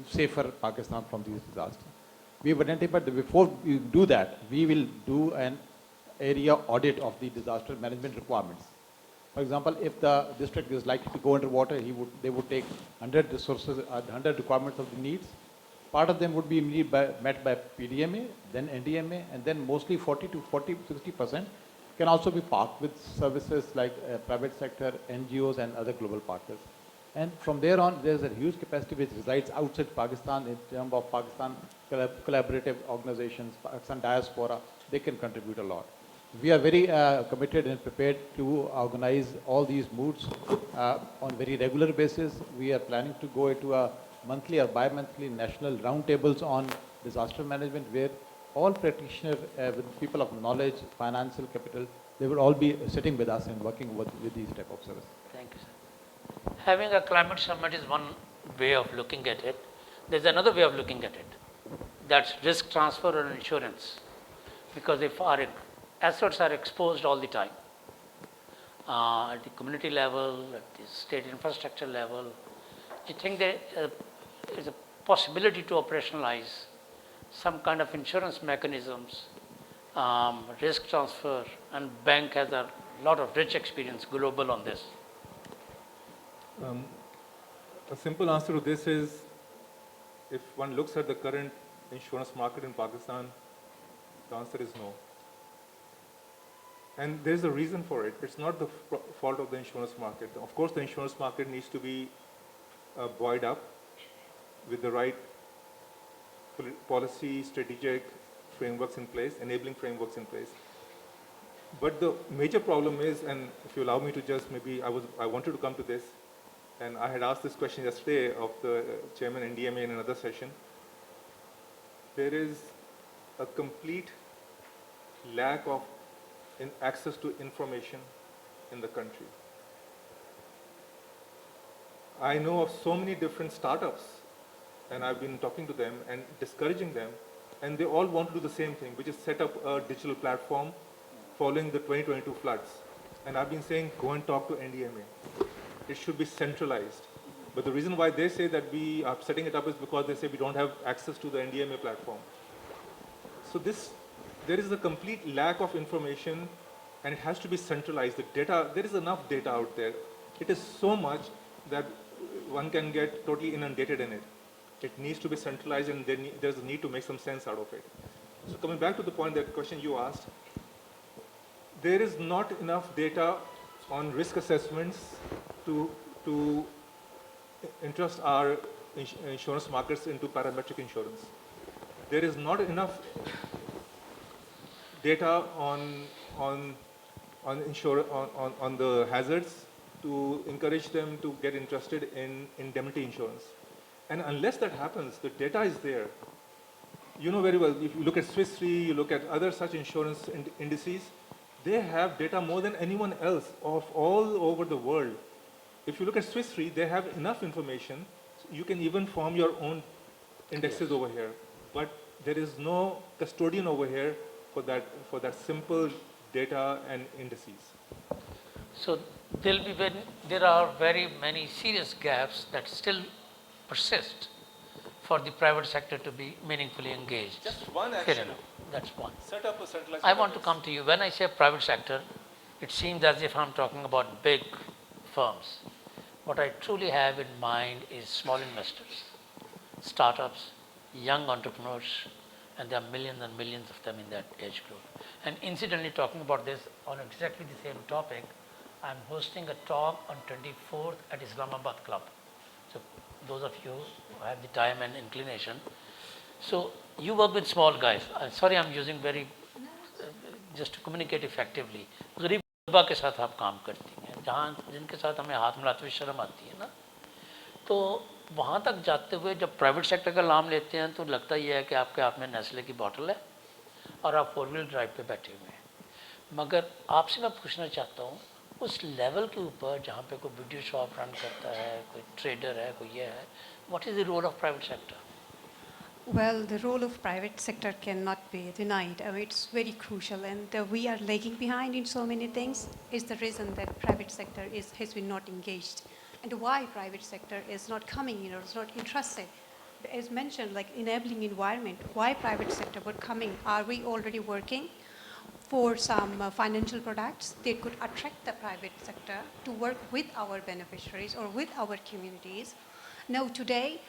safer Pakistan from these disasters. We have identified that before we do that, we will do an area audit of the disaster management requirements. For example, if the district is likely to go underwater, they would take 100 resources, 100 requirements of the needs. Part of them would be met by PDMA, then NDMA, and then mostly 60% can also be parked with services like private sector, NGOs, and other global partners. And from there on, there's a huge capacity which resides outside Pakistan in terms of Pakistan collaborative organizations, Pakistan diaspora. They can contribute a lot. We are very committed and prepared to organize all these moods on very regular basis. We are planning to go into a monthly or bi-monthly national roundtables on disaster management, where all practitioners, with people of knowledge, financial capital, they will all be sitting with us and working with these type of services. Thank you, sir. Having a climate summit is one way of looking at it. there's another way of looking at it. That's risk transfer or insurance. Because if our assets are exposed all the time, at the community level, at the state infrastructure level, I think there is a possibility to operationalize some kind of insurance mechanisms, risk transfer, and bank has a lot of rich experience global on this. A simple answer to this is, if one looks at the current insurance market in Pakistan, the answer is no. And there's a reason for it. It's not the fault of the insurance market. Of course, the insurance market needs to be buoyed up with the right policy, strategic frameworks in place, enabling frameworks in place. But the major problem is, and if you allow me to just maybe, I wanted to come to this, and I had asked this question yesterday of the chairman NDMA in another session. There is a complete lack of access to information in the country. I know of so many different startups, and I've been talking to them and discouraging them, and they all want to do the same thing, which is set up a digital platform following the 2022 floods. And I've been saying, go and talk to NDMA. It should be centralized. But the reason why they say that we are setting it up is because they say we don't have access to the NDMA platform. So there is a complete lack of information, and it has to be centralized. The data, there is enough data out there. It is so much that one can get totally inundated in it. It needs to be centralized, and there's a need to make some sense out of it. So coming back to the point, that question you asked, there is not enough data on risk assessments to entrust our insurance markets into parametric insurance. There is not enough data on the hazards to encourage them to get interested in indemnity insurance. And unless that happens, the data is there. You know very well, if you look at Swiss Re, you look at other such insurance indices, they have data more than anyone else of all over the world. If you look at Swiss Re, they have enough information. You can even form your own indexes over here. But there is no custodian over here for that simple data and indices. So there are very many serious gaps that still persist for the private sector to be meaningfully engaged. Just one Fair action. enough. That's one. Set up a centralized I want to database. come to you. When I say private sector, it seems as if I'm talking about big firms. What I truly have in mind is small investors, startups, young entrepreneurs, and there are millions and millions of them in that age group. And incidentally, talking about this on exactly the same topic, I'm hosting a talk on 24th at Islamabad Club. So those of you who have the time and inclination. So you work with small guys. Sorry, I'm using very, just to communicate effectively. गरीब तबका के साथ आप काम करती हैं, जहाँ जिनके साथ हमें हाथ मिलाते हुए शर्म आती है ना, तो वहाँ तक जाते हुए जब प्राइवेट सेक्टर का नाम लेते हैं तो लगता ही है कि आपके हाथ में नेस्ले की बोतल है और आप 4 व्हील ड्राइव पे बैठे हुए हैं। मगर आपसे मैं पूछना चाहता हूँ, उस लेवल के ऊपर जहाँ पे कोई वीडियो शॉप रन करता है, कोई ट्रेडर है, कोई ये है, what is the role of private sector? Well, the role of private sector cannot be denied. I mean, it's very crucial, and we are lagging behind in so many things. Is the reason that private sector has been not engaged, and why private sector is not coming in or is not interested. As mentioned, like enabling environment. Why private sector would come in? Are we already working for some financial products that could attract the private sector to work with our beneficiaries or with our communities? Now, today,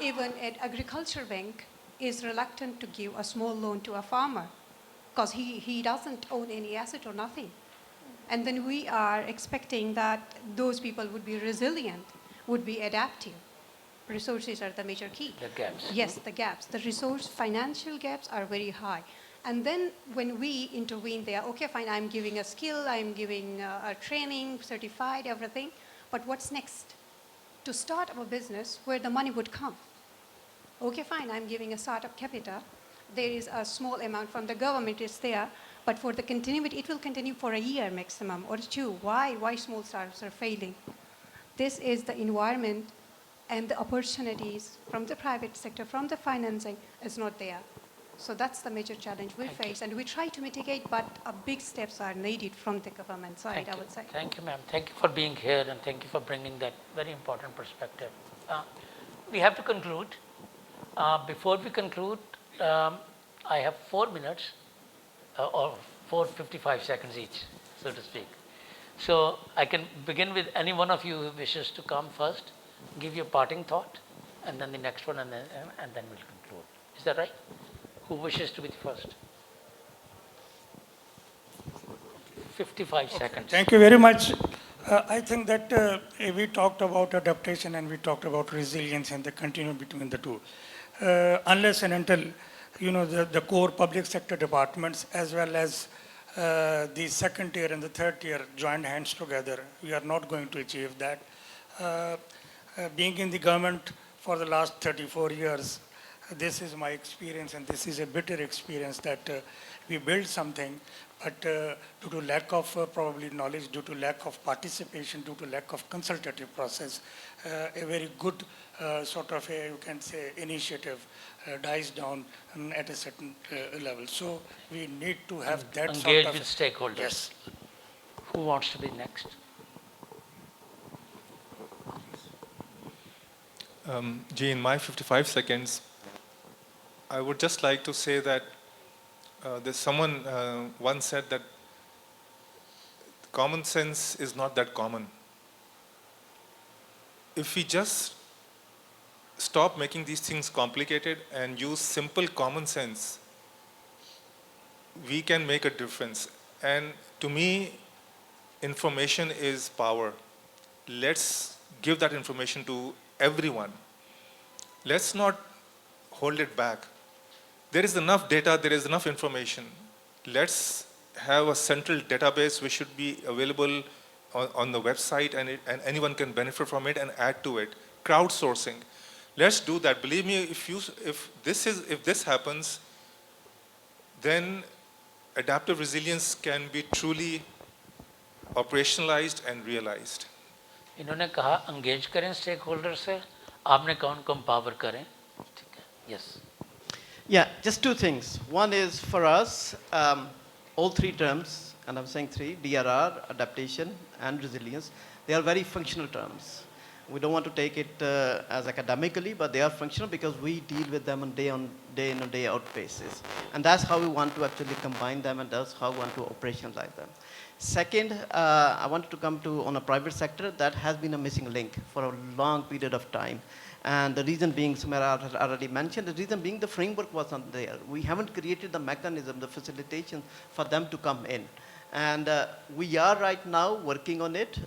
even an agriculture bank is reluctant to give a small loan to a farmer because he doesn't own any asset or nothing. And then we are expecting that those people would be resilient, would be adaptive. Resources are the major key. The gaps. Yes, the gaps. The financial gaps are very high. And then when we intervene there, okay, fine, I'm giving a skill, I'm giving a training, certified, everything, but what's next? To start a business where the money would come. Okay, fine, I'm giving a startup capital. There is a small amount from the government, it's there, but for the continuity, it will continue for a year maximum or 2. Why small startups are failing? This is the environment and the opportunities from the private sector, from the financing is not there. So that's the major challenge we face, and we try to mitigate, but big steps are needed from the government side, I would say. Thank you, ma'am. Thank you for being here, and thank you for bringing that very important perspective. We have to conclude. Before we conclude, I have 4 minutes, or 4:55 seconds each, so to speak. So I can begin with any one of you who wishes to come first, give your parting thought, and then the next one, and then we'll conclude. Is that right? Who wishes to be the first? 55 seconds. Thank you very much. I think that we talked about adaptation and we talked about resilience and the continuum between the two. Unless and until, the core public sector departments as well as the second tier and the third tier join hands together, we are not going to achieve that. Being in the government for the last 34 years, this is my experience, and this is a bitter experience that we build something, but due to lack of probably knowledge, due to lack of participation, due to lack of consultative process, a very good sort of you can say, initiative dies down at a certain level. So we need to have that engage sort of... with stakeholders. Yes. Who wants to be next? Jay, in my 55 seconds, I would just like to say that there's someone once said that common sense is not that common. If we just stop making these things complicated and use simple common sense, we can make a difference. And to me, information is power. Let's give that information to everyone. Let's not hold it back. There is enough data, there is enough information. Let's have a central database which should be available on the website, and anyone can benefit from it and add to it. Crowdsourcing. Let's do that. Believe me, if this happens, then adaptive resilience can be truly operationalized and realized. इन्होंने कहा engage करें stakeholders से, आपने कहा उनको empower करें. Yes. Yeah, just two things. One is for us, all three terms, and I'm saying three, DRR, adaptation, and resilience, they are very functional terms. We don't want to take it as academically, but they are functional because we deal with them on day in and day out basis. And that's how we want to actually combine them, and that's how we want to operationalize them. Second, I wanted to come to on a private sector that has been a missing link for a long period of time. And the reason being, Sumaira already mentioned, the reason being the framework wasn't there. We haven't created the mechanism, the facilitation for them to come in. And we are right now working on it.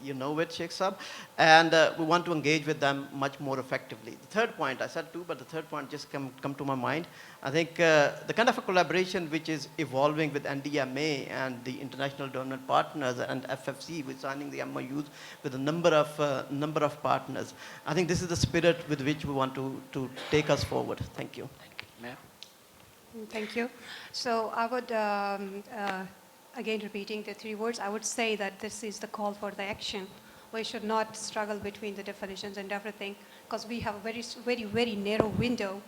You know it, Sheikh Sahab. And we want to engage with them much more effectively. The third point, I said two, but the third point just come to my mind. I think the kind of a collaboration which is evolving with NDMA and the international development partners and FFC, with signing the MOUs with a number of partners. I think this is the spirit with which we want to take us forward. Thank you. Thank you. Ma'am. Thank you. So I would, again repeating the three words, I would say that this is the call for the action. We should not struggle between the definitions and everything, because we have a very narrow window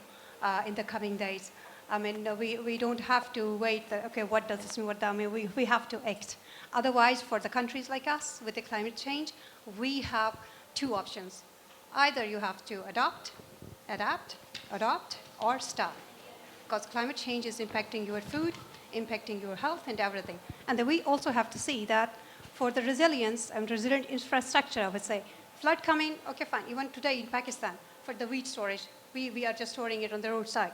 in the coming days. I mean, we don't have to wait, okay, what does this mean, what does that mean? We have to act. Otherwise, for the countries like us with the climate change, we have two options. Either you have to adapt, or stop. Because climate change is impacting your food, impacting your health and everything. And then we also have to see that for the resilience and resilient infrastructure, I would say, flood coming, okay, fine. Even today in Pakistan, for the wheat storage, we are just storing it on the roadside.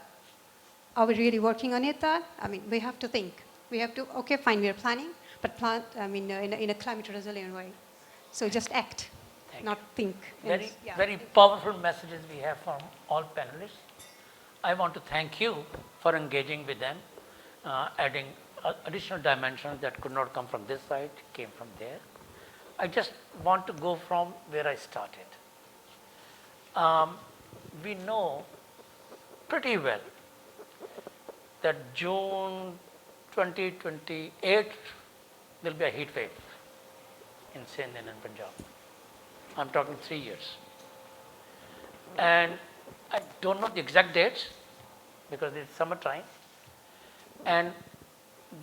Are we really working on it then? I mean, we have to think. We have to, okay, fine, we are planning, but plan, I mean, in a climate resilient way. So just act, not think. Very powerful messages we have from all panelists. I want to thank you for engaging with them, adding additional dimensions that could not come from this side, came from there. I just want to go from where I started. We know pretty well that June 2028 there will be a heat wave in Sindh and Punjab. I'm talking 3 years. And I don't know the exact dates because it's summertime, and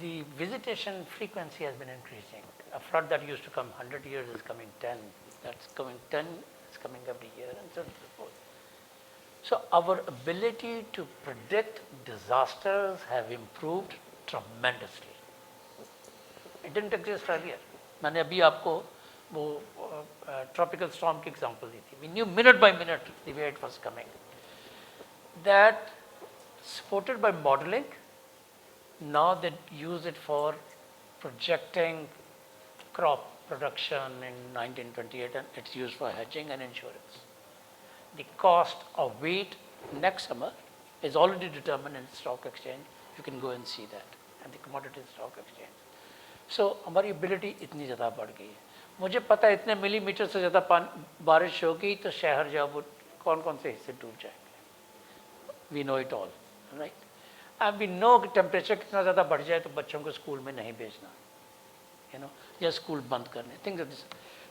the visitation frequency has been increasing. A flood that used to come 100 years is coming 10. That's coming 10, it's coming every year, and so on and so forth. So our ability to predict disasters have improved tremendously. It didn't exist earlier. मैंने अभी आपको वो tropical storm की example दी थी. We knew minute by minute the way it was coming. That supported by modeling, now they use it for projecting crop production in 1928, and it's used for hedging and insurance. The cost of wheat next summer is already determined in stock exchange. You can go and see that, and the commodity stock exchange. So हमारी ability इतनी ज़्यादा बढ़ गई है. मुझे पता है इतने मिलीमीटर से ज़्यादा बारिश होगी तो शहर जो वो कौन-कौन से हिस्से डूब जाएंगे. We know it all, right? And we know कि टेम्परेचर कितना ज़्यादा बढ़ जाए तो बच्चों को स्कूल में नहीं भेजना, या स्कूल बंद करने, things like this.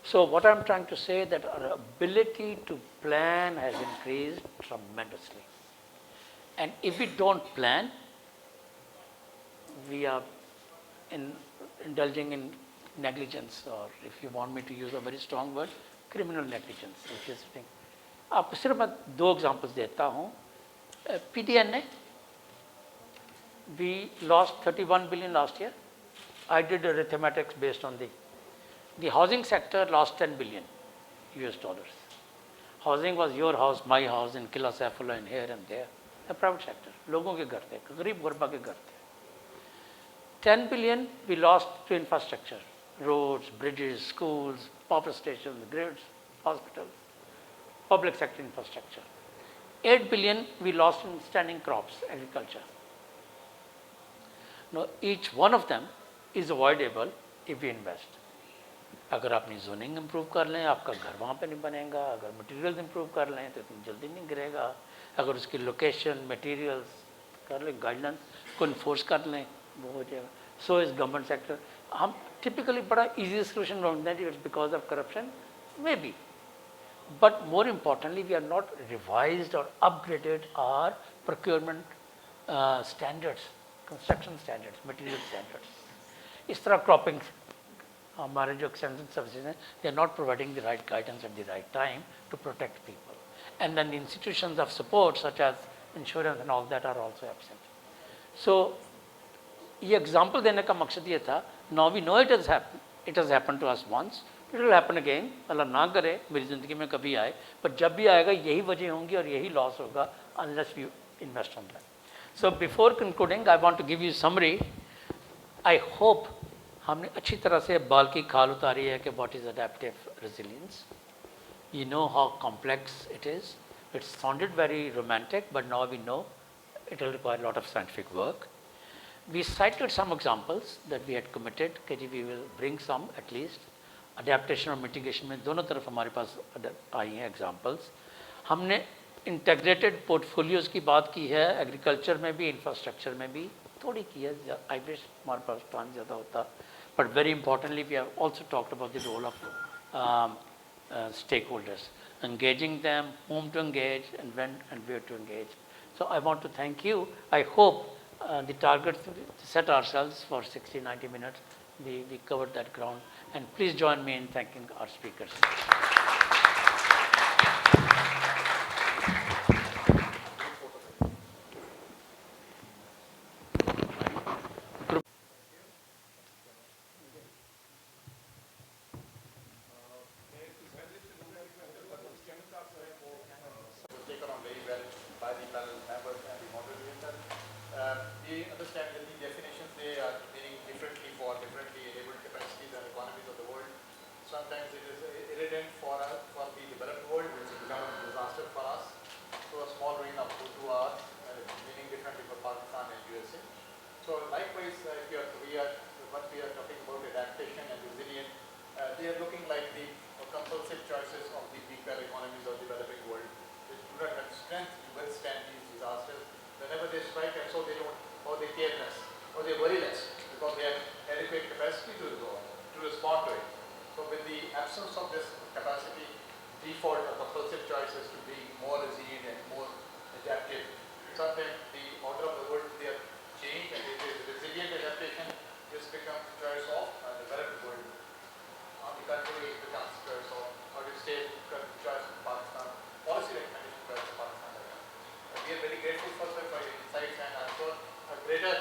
So what I'm trying to say that our ability to plan has increased tremendously. And if we don't plan, we are indulging in negligence, or if you want me to use a very strong word, criminal negligence, which is thing. आपको सिर्फ मैं 2 examples देता हूँ. PDNA, we lost 31 billion last year. I did arithmetics based on the housing sector lost 10 billion US dollars. Housing was your house, my house in Kila Saifullah and here and there. The private sector, लोगों के घर थे, गरीब गुरबा के घर थे. 10 billion we lost to infrastructure, roads, bridges, schools, power stations, grids, hospitals, public sector infrastructure. 8 billion we lost in standing crops, agriculture. Now each one of them is avoidable if we invest. अगर आपने zoning improve कर लें, आपका घर वहाँ पे नहीं बनेगा. अगर materials improve कर लें तो इतनी जल्दी नहीं गिरेगा. अगर उसकी location, materials कर लें, guidelines को enforce कर लें, वो हो जाएगा. So is government sector. हम typically बड़ा easy solution ढूंढते हैं, it's because of corruption, maybe. But more importantly, we are not revised or upgraded our procurement standards, construction standards, material standards. इस तरह cropping, हमारे जो extension services हैं, they are not providing the right guidance at the right time to protect people. And then the institutions of support such as insurance and all that are also absent. So ये example देने का मकसद ये था, now we know it has happened to us once, it will happen again, अल्लाह ना करे मेरी ज़िंदगी में कभी आए, पर जब भी आएगा यही वजह होंगी और यही loss होगा unless we invest on that. So before concluding, I want to give you a summary. I hope हमने अच्छी तरह से बाल की खाल उतारी है कि what is adaptive resilience. You know how complex it is. It sounded very romantic, but now we know it will require a lot of scientific work. We cited some examples that we had committed कि we will bring some at least. Adaptation और mitigation में दोनों तरफ हमारे पास आई हैं examples. हमने integrated portfolios की बात की है, agriculture में भी, infrastructure में भी थोड़ी की है. I wish हमारे पास टाइम ज़्यादा होता. But very importantly, we have also talked about the role of stakeholders, engaging them, whom to engage, and when and where to engage. So I want to thank you. I hope the targets set ourselves for 60-90 minutes, we covered that ground. And please join me in thanking our speakers. Taken on very well by the panel members and the moderator. We understand that the definitions they are meaning differently for differently enabled capacities and economies of the world. Sometimes it is irrelevant for the developed world, which has become a disaster for us. So a small rain of 2 hours, meaning differently for Pakistan and USA. So likewise, what we are talking about adaptation and resilience, they are looking like the compulsive choices of the weaker economies of the developing world. They do not have strength to withstand these disasters whenever they strike, and so they don't, or they care less, or they worry less, because they have adequate capacity to respond to it. So with the absence of this capacity, default or compulsive choices to being more resilient and more adaptive. Sometimes the order of the world, they have changed, and it is resilient adaptation just becomes choice of developed world. On the contrary, it becomes choice of, or you say, choice of Pakistan, policy recommendation choice of Pakistan. We are very grateful for your insights, and I'm sure a greater